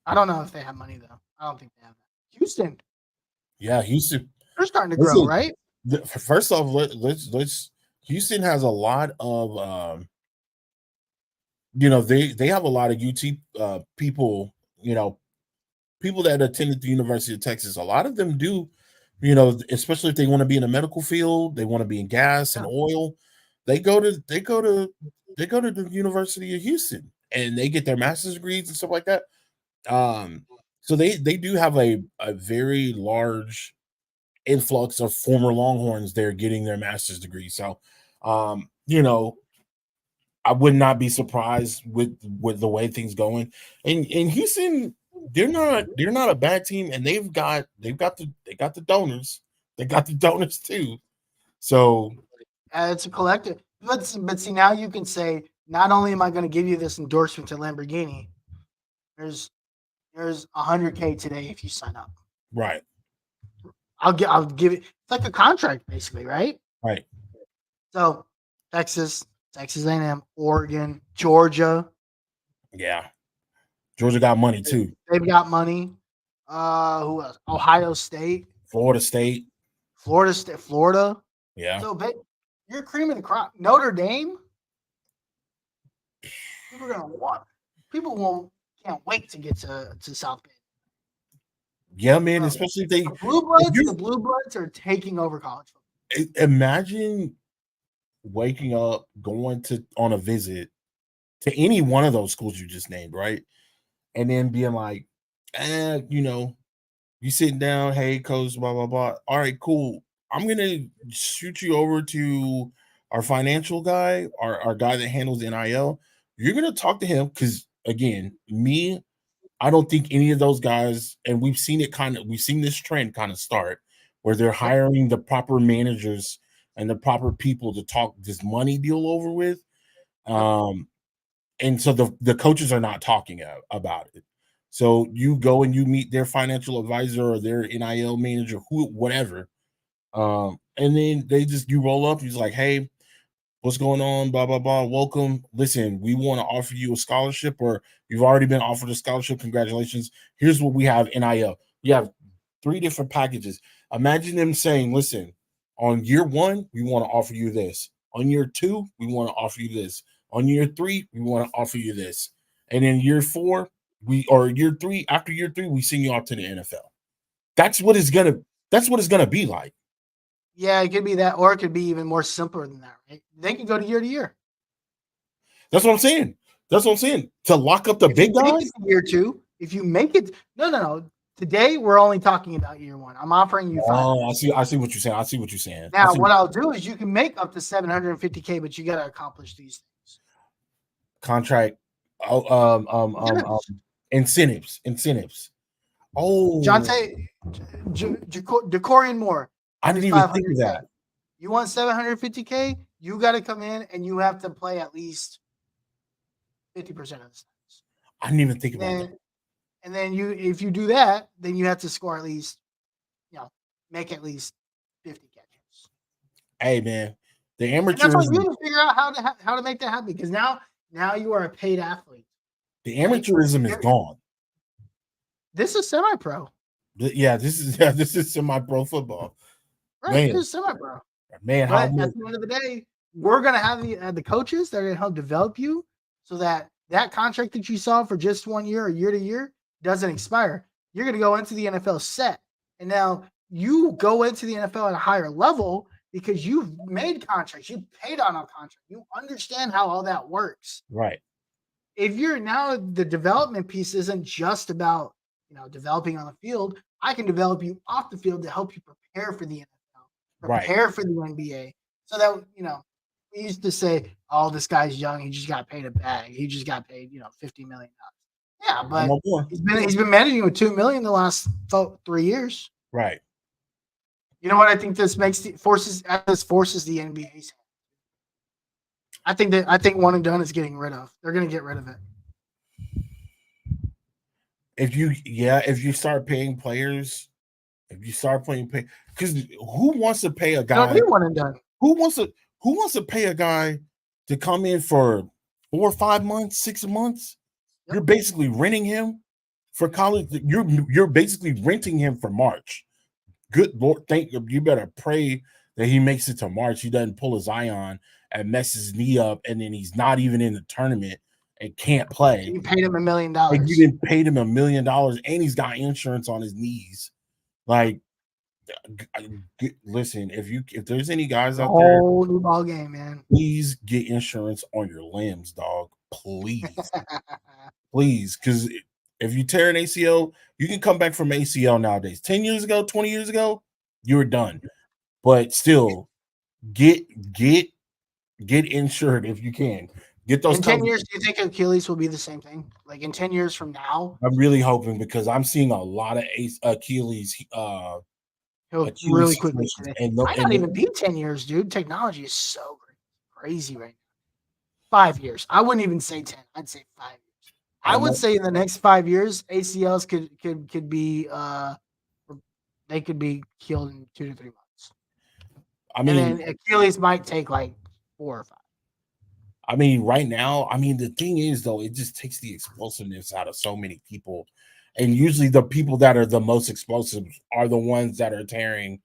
I don't know if they have money though. I don't think they have that. Houston. Yeah, Houston. They're starting to grow, right? First off, let's. Houston has a lot of they have a lot of UT people, people that attended the University of Texas. A lot of them do, especially if they want to be in the medical field, they want to be in gas and oil. They go to the University of Houston and they get their master's degrees and stuff like that. So they do have a very large influx of former Longhorns there getting their master's degree. So, I would not be surprised with the way things going. And Houston, they're not a bad team, and they got the donors. They got the donors too. So it's a collective. But see, now you can say, not only am I going to give you this endorsement to Lamborghini, there's $100K today if you sign up. Right. I'll give it. It's like a contract, basically, right? Right. So Texas A&M, Oregon, Georgia. Yeah. Georgia got money too. They've got money. Who else? Ohio State. Florida State. Florida. Yeah. So you're cream of the crop. Notre Dame. People can't wait to get to South Bend. Yeah, man. Especially if they the Blue Bloods are taking over college football. Imagine waking up, going on a visit to any one of those schools you just named, right? And then being like, you sitting down, hey, coach, blah, blah, blah. All right, cool. I'm going to shoot you over to our financial guy, our guy that handles NIL. You're going to talk to him because, again, I don't think any of those guys, and we've seen this trend kind of start where they're hiring the proper managers and the proper people to talk this money deal over with. And so the coaches are not talking about it. So you go and you meet their financial advisor or their NIL manager, whatever. And then you roll up. He's like, hey, what's going on? Blah, blah, blah. Welcome. Listen, we want to offer you a scholarship, or you've already been offered a scholarship. Congratulations. Here's what we have NIL. We have 3 different packages. Imagine them saying, listen, on year 1, we want to offer you this. On year 2, we want to offer you this. On year 3, we want to offer you this. And in year 4, year 3, after year 3, we send you off to the NFL. That's what it's gonna be like. Yeah, it could be that, or it could be even more simpler than that, right? They can go to year. That's what I'm saying. To lock up the big guys. Year 2, if you make it, no. Today we're only talking about year 1. I'm offering you 5. Oh, I see what you're saying. Now, what I'll do is you can make up to $750K, but you got to accomplish these things. Contract, incentives. Oh, Jonte, Decorian Moore. I didn't even think of that. You want $750K? You got to come in and you have to play at least 50% of the snaps. I didn't even think about that. And then if you do that, then you have to score at least, make at least 50 catches. Hey, man, the amateurism. And that's what you need to figure out how to make that happen, because now you are a paid athlete. The amateurism is gone. This is semi-pro. Yeah, this is semi-pro football. Right, Man. This is semi-pro. Man, but at the end of the day, we're gonna have the coaches that are gonna help develop you, so that contract that you saw for just 1 year or year to year doesn't expire. You're gonna go into the NFL set, and now you go into the NFL at a higher level because you've made contracts, you paid on a contract, you understand how all that works. Right. If you're now the development piece isn't just about developing on the field. I can develop you off the field to help you prepare for the NFL, Right. prepare for the NBA. So that we used to say, "Oh, this guy's young. He just got paid a bag. He just got paid $50 million." Yeah, but he's been managing with $2 million the last 3 years. Right. You know what I think this forces the NBA. I think one and done is getting rid of. They're going to get rid of it. If you start paying players, because who wants to pay a guy? One and done. Who wants to pay a guy to come in for 4 or 5 months, 6 months? Yep. You're basically renting him for college. You're basically renting him for March. Good Lord, you better pray that he makes it to March. He doesn't pull his eye and messes his knee up, and then he's not even in the tournament and can't play. You paid him $1 million. Like, you didn't pay him $1 million, and he's got insurance on his knees. Like, listen, if there's any guys out there, whole new ball game, man. Please get insurance on your limbs, dog. Please, please, because if you tear an ACL, you can come back from ACL nowadays. 10 years ago, 20 years ago, you were done. But still, get insured if you can. Get those. In 10 years, do you think Achilles will be the same thing? Like in 10 years from now? I'm really hoping, because I'm seeing a lot of Achilles. He'll really quickly. Might not even be 10 years, dude. Technology is so crazy right now. 5 years. I wouldn't even say 10. I'd say 5 years. I would say in the next 5 years, ACLs could be they could be healed in 2 to 3 months. I mean, and then Achilles might take like 4 or 5. I mean, right now, the thing is, though, it just takes the explosiveness out of so many people. And usually the people that are the most explosive are the ones that are tearing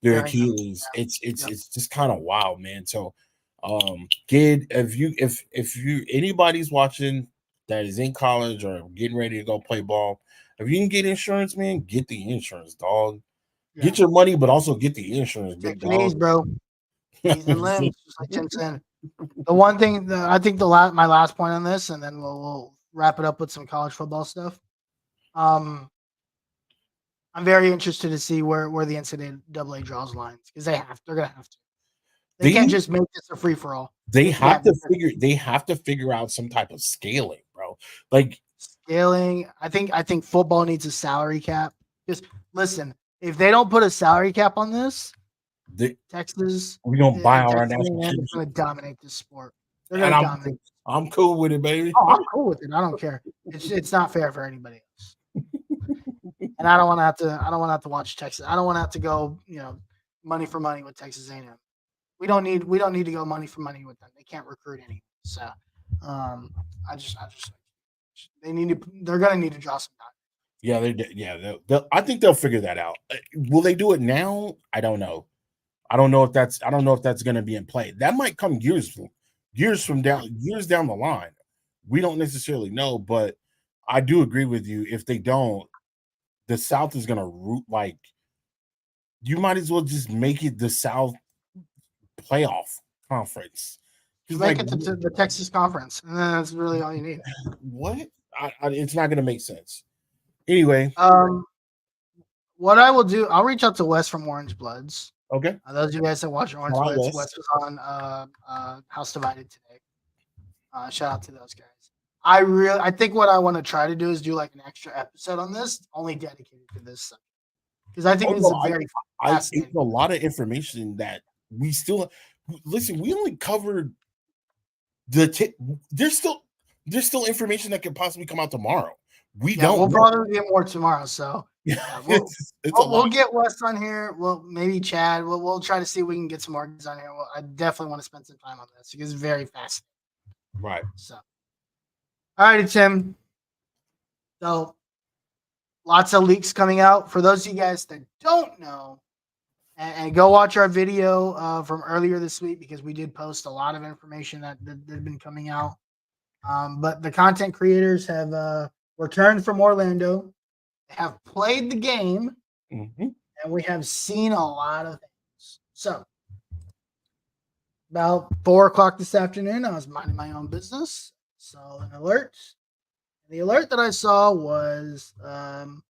their Achilles. Yeah. It's just kind of wild, man. So, kid, if you anybody's watching that is in college or getting ready to go play ball, if you can get insurance, man, get the insurance, dog. Yeah. Get your money, but also get the insurance, big dog. Knees, bro. Knees and limbs, just like Tim said. The one thing I think my last point on this, and then we'll wrap it up with some college football stuff. I'm very interested to see where the NCAA draws lines, because they're gonna have to. They can't just make this a free for all. They have to figure out some type of scaling, bro. Like scaling. I think football needs a salary cap. Just listen, if they don't put a salary cap on this, Texas, we're gonna buy our national team. They're gonna dominate this sport. They're gonna dominate. I'm cool with it, baby. Oh, I'm cool with it. I don't care. It's not fair for anybody else. And I don't want to have to watch Texas. I don't want to have to go, money for money with Texas A&M. We don't need to go money for money with them. They can't recruit anyone. So, they're gonna need to draw some time. Yeah, I think they'll figure that out. Will they do it now? I don't know. I don't know if that's going to be in play. That might come years down the line. We don't necessarily know, but I do agree with you. If they don't, the South is going to root like. You might as well just make it the South playoff conference. Make it to the Texas conference, and then that's really all you need. What? It's not going to make sense. Anyway, what I will do, I'll reach out to Wes from Orange Bloods. Okay. Those of you guys that watch Orange Bloods, Wes was on House Divided today. Shout out to those guys. I think what I want to try to do is do like an extra episode on this, only dedicated to this subject, because I think it's a lot of information that we still listen. We only covered there's still information that could possibly come out tomorrow. We'll probably get more tomorrow. So we'll get Wes on here. Well, maybe Chad. We'll try to see if we can get some more guys on here. I definitely want to spend some time on this because it's very fascinating. Right. So, all right, Tim. So, lots of leaks coming out. For those of you guys that don't know, and go watch our video from earlier this week, because we did post a lot of information that had been coming out. But the content creators have returned from Orlando, have played the game, and and we have seen a lot of things. So, about 4 o'clock this afternoon, I was minding my own business, saw an alert. The alert that I saw was You gonna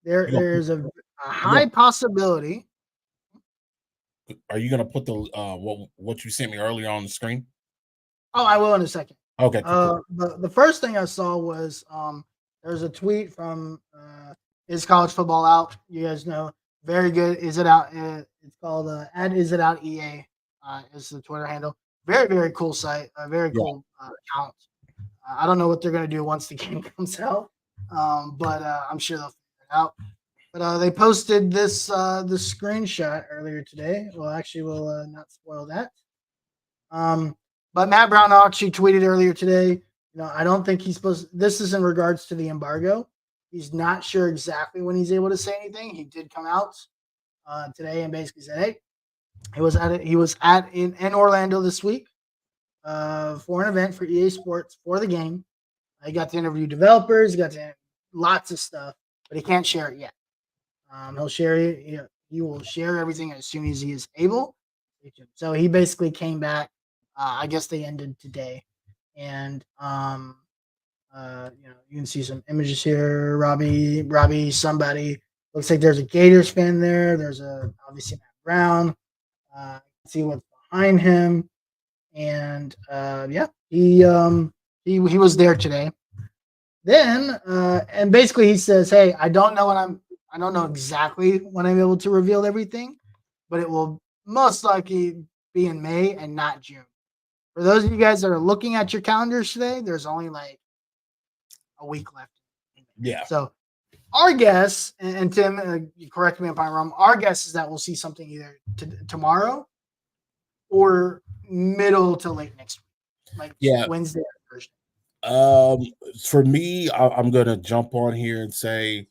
put, there's a you high gonna, possibility. are you gonna put the what you sent me earlier on the screen? Oh, I will in a second. Okay, cool. The first thing I saw was there's a tweet from Is College Football Out? You guys know, very good. Is it out? It's called at Is It Out EA is the Twitter handle. Very, very cool site. A very Yeah. cool account. I don't know what they're gonna do once the game comes out, but I'm sure they'll figure it out. But they posted this screenshot earlier today. Well, actually, we'll not spoil that. But Matt Brown actually tweeted earlier today. I don't think he's supposed. This is in regards to the embargo. He's not sure exactly when he's able to say anything. He did come out today and basically said, "Hey, he was in Orlando this week for an event for EA Sports for the game. He got to interview developers. He got to lots of stuff, but he can't share it yet. He'll share it. He will share everything as soon as he is able. So he basically came back. I guess they ended today, and you can see some images here. Robbie, somebody looks like there's a Gators fan there. There's obviously Matt Brown. See what's behind him, and he was there today. Then and basically he says, "Hey, I don't know exactly when I'm able to reveal everything, but it will most likely be in May and not June." For those of you guys that are looking at your calendars today, there's only like a week left. Yeah. So our guess, and Tim, you correct me if I'm wrong, our guess is that we'll see something either tomorrow or middle to late next week, like Wednesday or Thursday. For me, I'm gonna jump on here and say,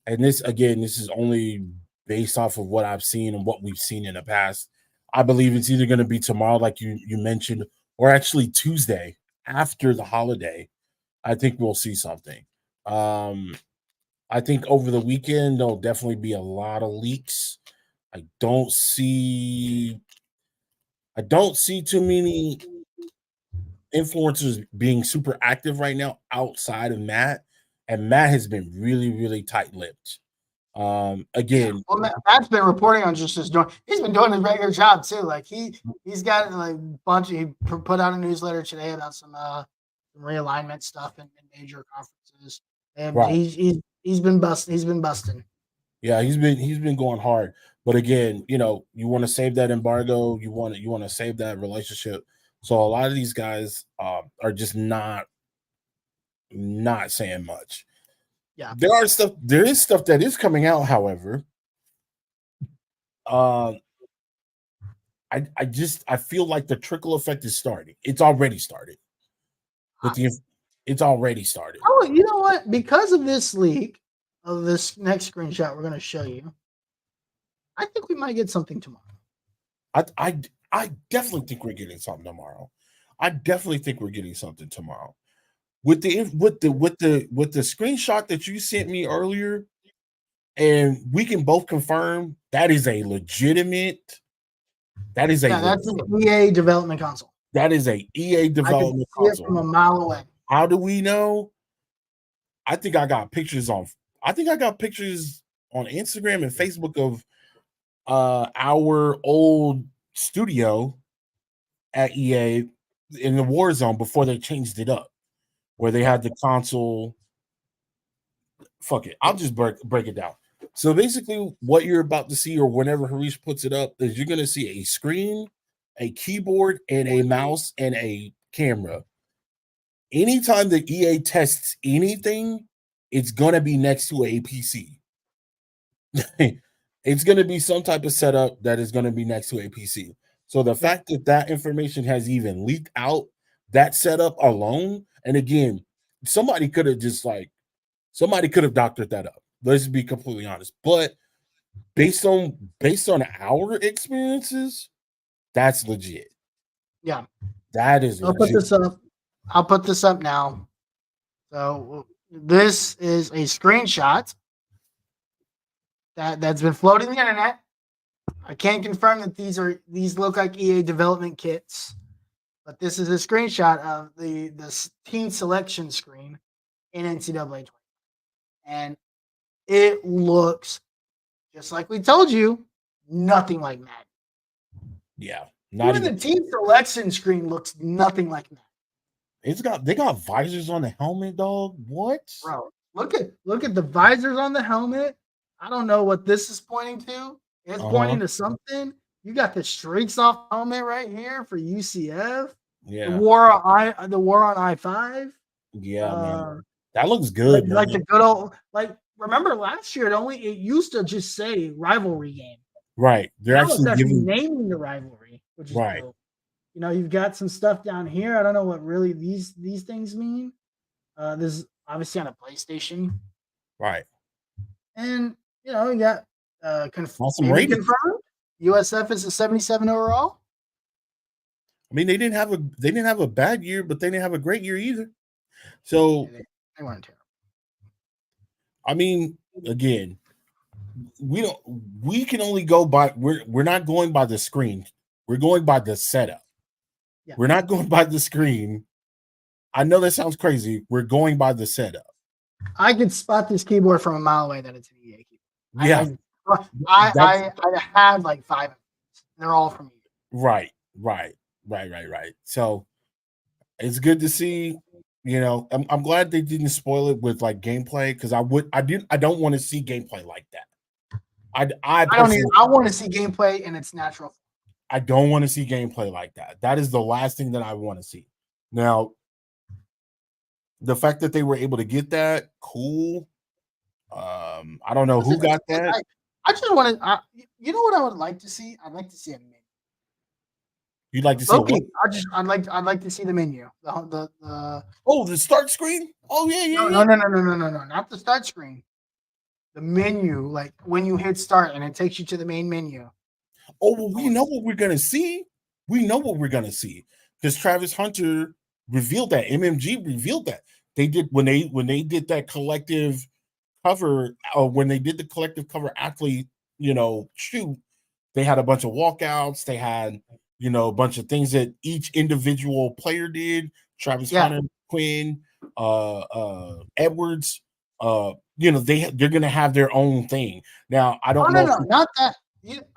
and this is only based off of what I've seen and what we've seen in the past. I believe it's either going to be tomorrow, like you mentioned, or actually Tuesday after the holiday. I think we'll see something. I think over the weekend there'll definitely be a lot of leaks. I don't see too many influencers being super active right now outside of Matt, and Matt has been really, really tight-lipped. Again, well, Matt's been reporting on just his doing. He's been doing his regular job too. Like he's got like a bunch. He put out a newsletter today about some realignment stuff in major conferences, and right. he's been busting. He's been busting. Yeah, he's been going hard. But again, you want to save that embargo. You want to save that relationship. So a lot of these guys are just not saying much. Yeah, there is stuff that is coming out. However, I feel like the trickle effect is starting. It's already started. It's already started. Oh, you know what? Because of this leak of this next screenshot we're going to show you, I think we might get something tomorrow. I definitely think we're getting something tomorrow. With the screenshot that you sent me earlier, and we can both confirm that's an EA development console. That is a EA development console. It from a mile away. How do we know? I think I got pictures on Instagram and Facebook of our old studio at EA in the war zone before they changed it up, where they had the console. Fuck it, I'll just break it down. So basically, what you're about to see, or whenever Harish puts it up, is you're going to see a screen, a keyboard, and a mouse and a camera. Anytime that EA tests anything, it's going to be next to a PC. It's going to be some type of setup that is going to be next to a PC. So the fact that information has even leaked out, that setup alone, and again, somebody could have doctored that up. Let's be completely honest. But based on our experiences, that's legit. Yeah. That is legit. I'll put this up now. So this is a screenshot that's been floating the internet. I can't confirm that these look like EA development kits, but this is a screenshot of the team selection screen in NCAA 20. And it looks just like we told you, nothing like Madden. Yeah. Even the team selection screen looks nothing like Madden. They got visors on the helmet, dog. What? Bro, look at the visors on the helmet. I don't know what this is pointing to. It's pointing to something. You got the streaks off helmet right here for UCF. Yeah. The war on I-5. Yeah, man. That looks good. Like the good old remember last year it used to just say rivalry game. Right. They're now actually naming the rivalry, which is right. dope. You've got some stuff down here. I don't know what really these things mean. This is obviously on a PlayStation. Right. And you got confirmed. USF is a 77 overall. I mean, they didn't have a bad year, but they didn't have a great year either. So they weren't terrible. I mean, again, we can only go by we're not going by the screen. We're going by the setup. Yeah. We're not going by the screen. I know that sounds crazy. We're going by the setup. I could spot this keyboard from a mile away that it's an EA keyboard. Yeah. I had like 5 of them. They're all from EA. Right. So it's good to see. I'm glad they didn't spoil it with like gameplay because I don't want to see gameplay like that. I want to see gameplay in its natural form. I don't want to see gameplay like that. That is the last thing that I want to see. Now, the fact that they were able to get that, cool. I don't know who got that. I just want to. You know what I would like to see? I'd like to see a menu. You'd like to see? Okay, I'd like to see the menu. The start screen. Oh yeah. No, not the start screen. The menu, like when you hit start and it takes you to the main menu. Oh, well, we know what we're gonna see. We know what we're gonna see because Travis Hunter revealed that. MMG revealed that they did when they did that collective cover. When they did the collective cover athlete, shoot, they had a bunch of walkouts. They had a bunch of things that each individual player did. Travis Hunter, Quinn, Edwards. They're gonna have their own thing. Now I don't know. No, not that.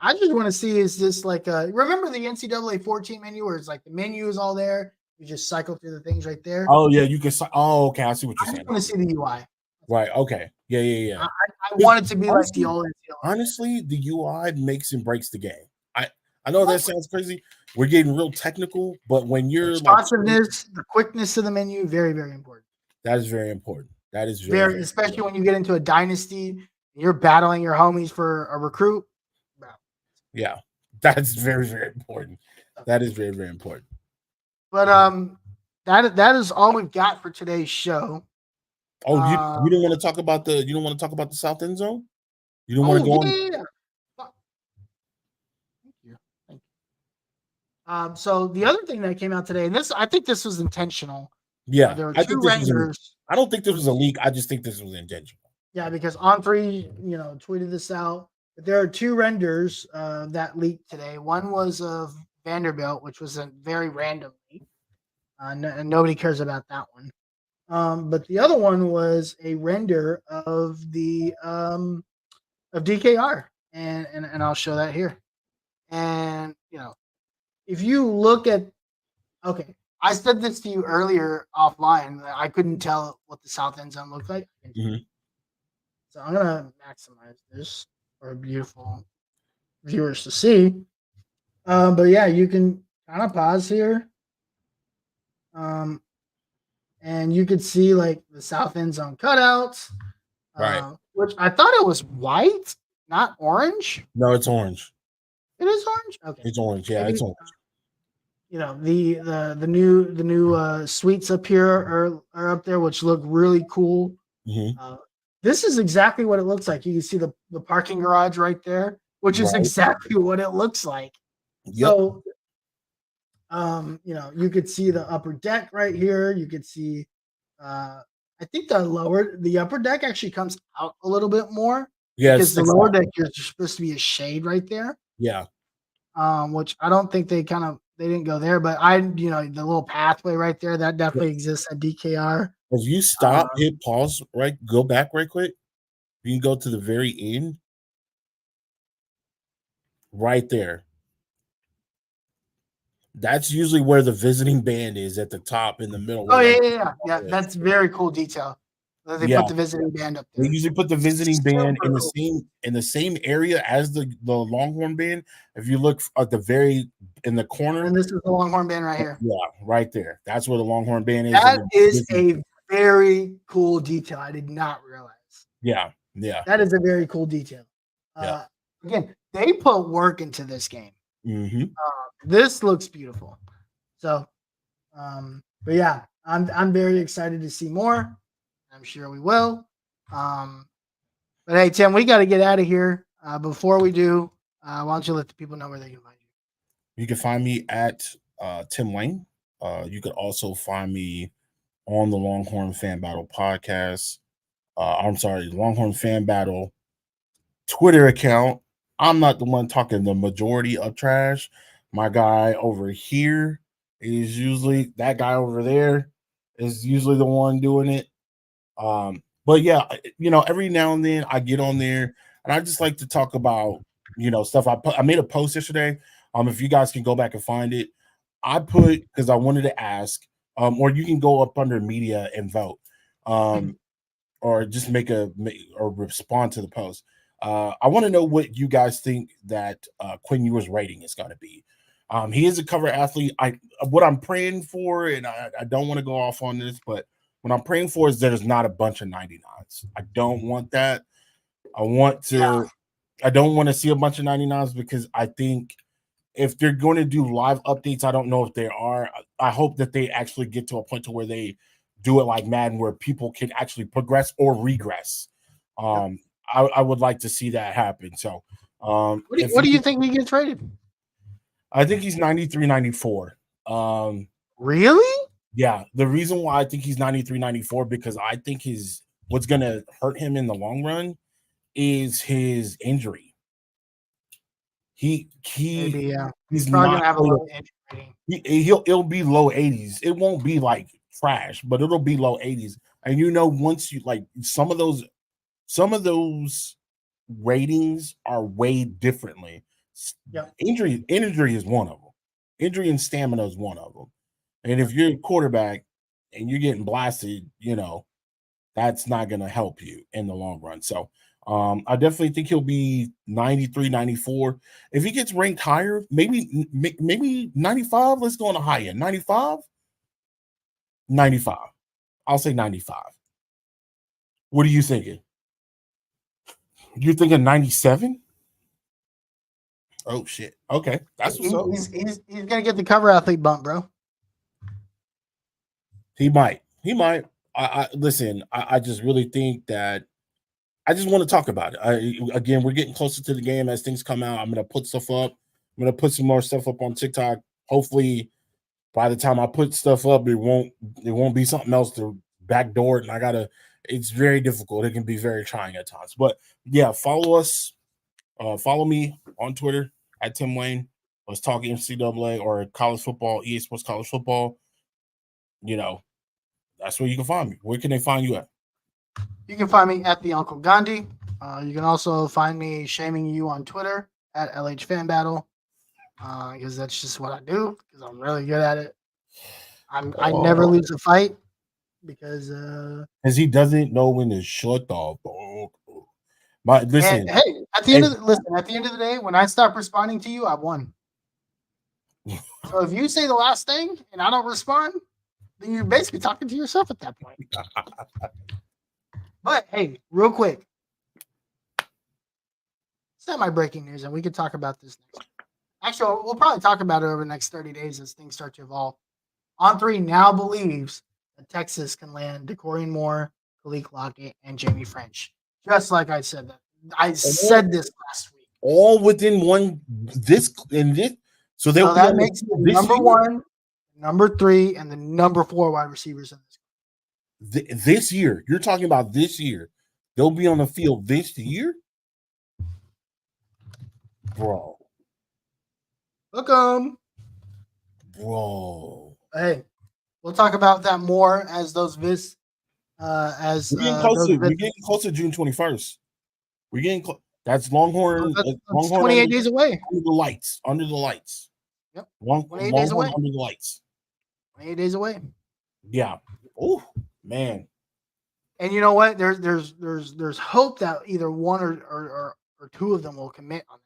I just want to see is this like remember the NCAA 14 menu where it's like the menu is all there. You just cycle through the things right there. Oh yeah, you can. Oh, okay, I see what you're saying. I want to see the UI. Right. Okay. Yeah. I want it to be like the old NCAA. Honestly, the UI makes and breaks the game. I know that sounds crazy. We're getting real technical, but when you're responsiveness, the quickness of the menu, very, very important. That is very important. That is very especially when you get into a dynasty, you're battling your homies for a recruit. Wow. Yeah, that's very, very important. That is very, very important. But that is all we've got for today's show. Oh, you don't want to talk about the South End Zone? You don't want to go on? Yeah. Thank you. So the other thing that came out today, and I think this was intentional. Yeah, there were two renders. I don't think this was a leak. I just think this was intentional. Yeah, because On3, tweeted this out. But there are 2 renders that leaked today. One was of Vanderbilt, which was a very random leak, and nobody cares about that one. But the other one was a render of the of DKR, and I'll show that here. And if you look at, okay, I said this to you earlier offline. I couldn't tell what the South End Zone looked like. Mm-hmm. So I'm gonna maximize this for beautiful viewers to see. But yeah, you can kind of pause here. And you could see like the South End Zone cutouts, right? Which I thought it was white, not orange. No, it's orange. It is orange. Okay, it's orange. Yeah, it's orange. The new suites up here are up there, which look really cool. Mm-hmm. This is exactly what it looks like. You can see the parking garage right there, which is exactly what it looks like. Yep. So, you could see the upper deck right here. You could see, I think the upper deck actually comes out a little bit more. Yeah, because the lower deck is supposed to be a shade right there. Yeah. Which I don't think they didn't go there, but the little pathway right there that definitely exists at DKR. If you stop, hit pause, right, go back right quick. You can go to the very end. Right there. That's usually where the visiting band is, at the top in the middle. Oh yeah. That's very cool detail. They put the visiting band up there. They usually put the visiting band in the same area as the Longhorn band. If you look at in the corner, and this is the Longhorn band right here. Yeah, right there. That's where the Longhorn band is. That is a very cool detail. I did not realize. Yeah. That is a very cool detail. Again, they put work into this game. Mm-hmm. This looks beautiful. So, but yeah, I'm very excited to see more. I'm sure we will. But hey, Tim, we got to get out of here. Before we do, why don't you let the people know where they can find you? You can find me at Tim Wayne. You could also find me on the Longhorn Fan Battle podcast. Longhorn Fan Battle Twitter account. I'm not the one talking the majority of trash. My guy over here is usually that guy over there is usually the one doing it. But yeah, every now and then I get on there and I just like to talk about, stuff. I made a post yesterday. If you guys can go back and find it, I put, because I wanted to ask, or you can go up under media and vote, or just or respond to the post. I want to know what you guys think that Quinn Ewers' rating is going to be. He is a cover athlete. What I'm praying for, and I don't want to go off on this, but what I'm praying for is there's not a bunch of 99s. I don't want that. I don't want to see a bunch of 99s, because I think if they're going to do live updates, I don't know if they are. I hope that they actually get to a point to where they do it like Madden, where people can actually progress or regress. I would like to see that happen. So, what do you think he gets rated? I think he's 93, 94. Really? Yeah. The reason why I think he's 93, 94, because I think what's going to hurt him in the long run is his injury. He's probably not gonna have a low injury rating. It'll be low 80s. It won't be like trash, but it'll be low 80s. And once you like some of those ratings are weighed differently. Yeah. Injury is one of them. Injury and stamina is one of them. And if you're a quarterback and you're getting blasted, that's not going to help you in the long run. So I definitely think he'll be 93, 94. If he gets ranked higher, maybe 95. Let's go on the high end. 95. I'll say 95. What are you thinking? You're thinking 97? Oh shit. Okay. That's what's up. He's gonna get the cover athlete bump, bro. He might. I listen, I just really think that I just want to talk about it. Again, we're getting closer to the game as things come out. I'm gonna put stuff up. I'm gonna put some more stuff up on TikTok. Hopefully by the time I put stuff up, it won't be something else to backdoor it. And it's very difficult. It can be very trying at times. But yeah, follow us. Follow me on Twitter at Tim Wayne. Let's talk NCAA or college football, EA Sports College Football. That's where you can find me. Where can they find you at? You can find me at the Uncle Gandhi. You can also find me shaming you on Twitter at LH Fan Battle, because that's just what I do, because I'm really good at it. I never lose a fight because he doesn't know when to shut the fuck. But listen, hey, at the end of the day, when I stop responding to you, I won. So if you say the last thing and I don't respond, then you're basically talking to yourself at that point. But hey, real quick, semi-breaking news, and we could talk about this next. Actually, we'll probably talk about it over the next 30 days as things start to evolve. On3 now believes that Texas can land DeCorian Moore, Khalil Lockett, and Jamie French. Just like I said that. I said this last week. All within this. So that makes number one, number 3, and the number 4 wide receivers in this. This year, you're talking about this year. They'll be on the field this year? Bro. Welcome. Bro. Hey, we'll talk about that more as those vis. We're getting close to June 21st. We're getting close. That's Longhorn. That's Longhorn 28 days away. Under the lights. Under the lights. Yep. 28 days away. Under the lights. 28 days away. Yeah. Oh man. And you know what? There's hope that either one or two of them will commit on that.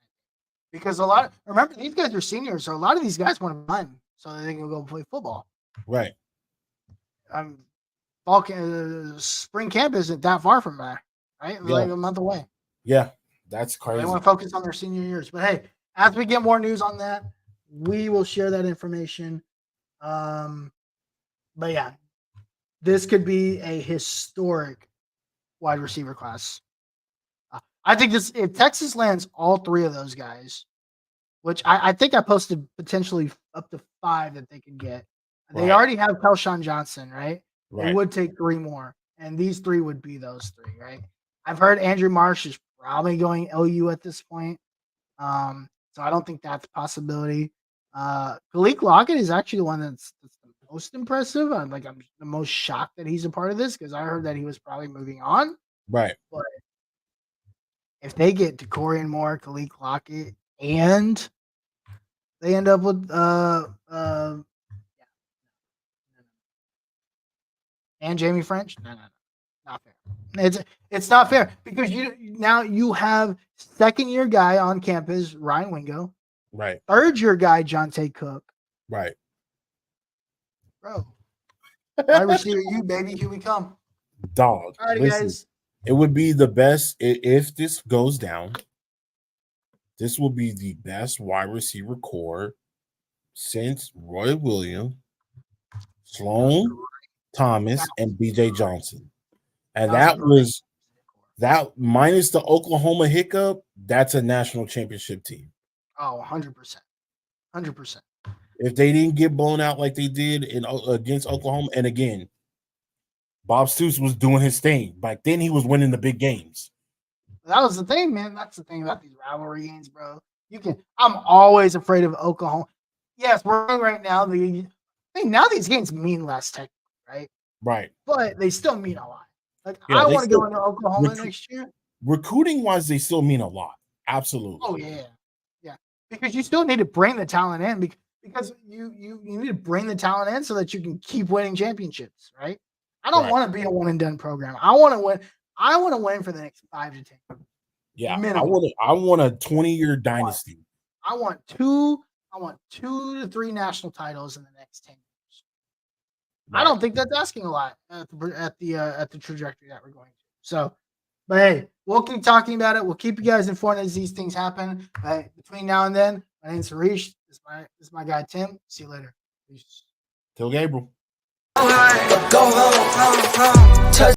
Because remember, these guys are seniors, so a lot of these guys want to run so that they can go play football. Right. Spring camp isn't that far from there, right? It's like a month away. Yeah, that's crazy. They want to focus on their senior years. But hey, as we get more news on that, we will share that information. But yeah, this could be a historic wide receiver class. I think if Texas lands all three of those guys, which I think I posted potentially up to 5 that they could get. They already have Kelshawn Johnson, right? It would take 3 more, and these 3 would be those 3, right? I've heard Andrew Marsh is probably going LU at this point, so I don't think that's a possibility. Khalil Lockett is actually the one that's the most impressive. I'm the most shocked that he's a part of this because I heard that he was probably moving on. Right. But if they get DeCorian Moore, Khalil Lockett, and they end up with and Jamie French, no, not fair. It's not fair because you have second-year guy on campus, Ryan Wingo. Right. Third-year guy, Jonte Cook. Right. Bro. Wide receiver, you baby, here we come. Dog. All right, listen, guys. It would be the best if this goes down. This will be the best wide receiver core since Roy Williams, Sloan Thomas, and BJ Johnson. And that minus the Oklahoma hiccup, that's a national championship team. Oh, 100%. 100%. If they didn't get blown out like they did against Oklahoma, and again, Bob Stoops was doing his thing. Back then, he was winning the big games. That was the thing, man. That's the thing about these rivalry games, bro. I'm always afraid of Oklahoma. Yes, we're right now. Now these games mean less technically, right? Right. But they still mean a lot. I want to go into Oklahoma next year. Recruiting wise, they still mean a lot. Absolutely. Oh yeah. Yeah. Because you still need to bring the talent in because you need to bring the talent in so that you can keep winning championships, right? I don't want to be a one and done program. I want to win. I want to win for the next 5 to 10 years. Yeah. Minimum. I want a 20-year dynasty. I want 2 to 3 national titles in the next 10 years. Right. I don't think that's asking a lot at the trajectory that we're going to. So, but hey, we'll keep talking about it. We'll keep you guys informed as these things happen. But between now and then, my name's Harish. This is my guy Tim. See you later. Peace. Till Gabriel. Go home.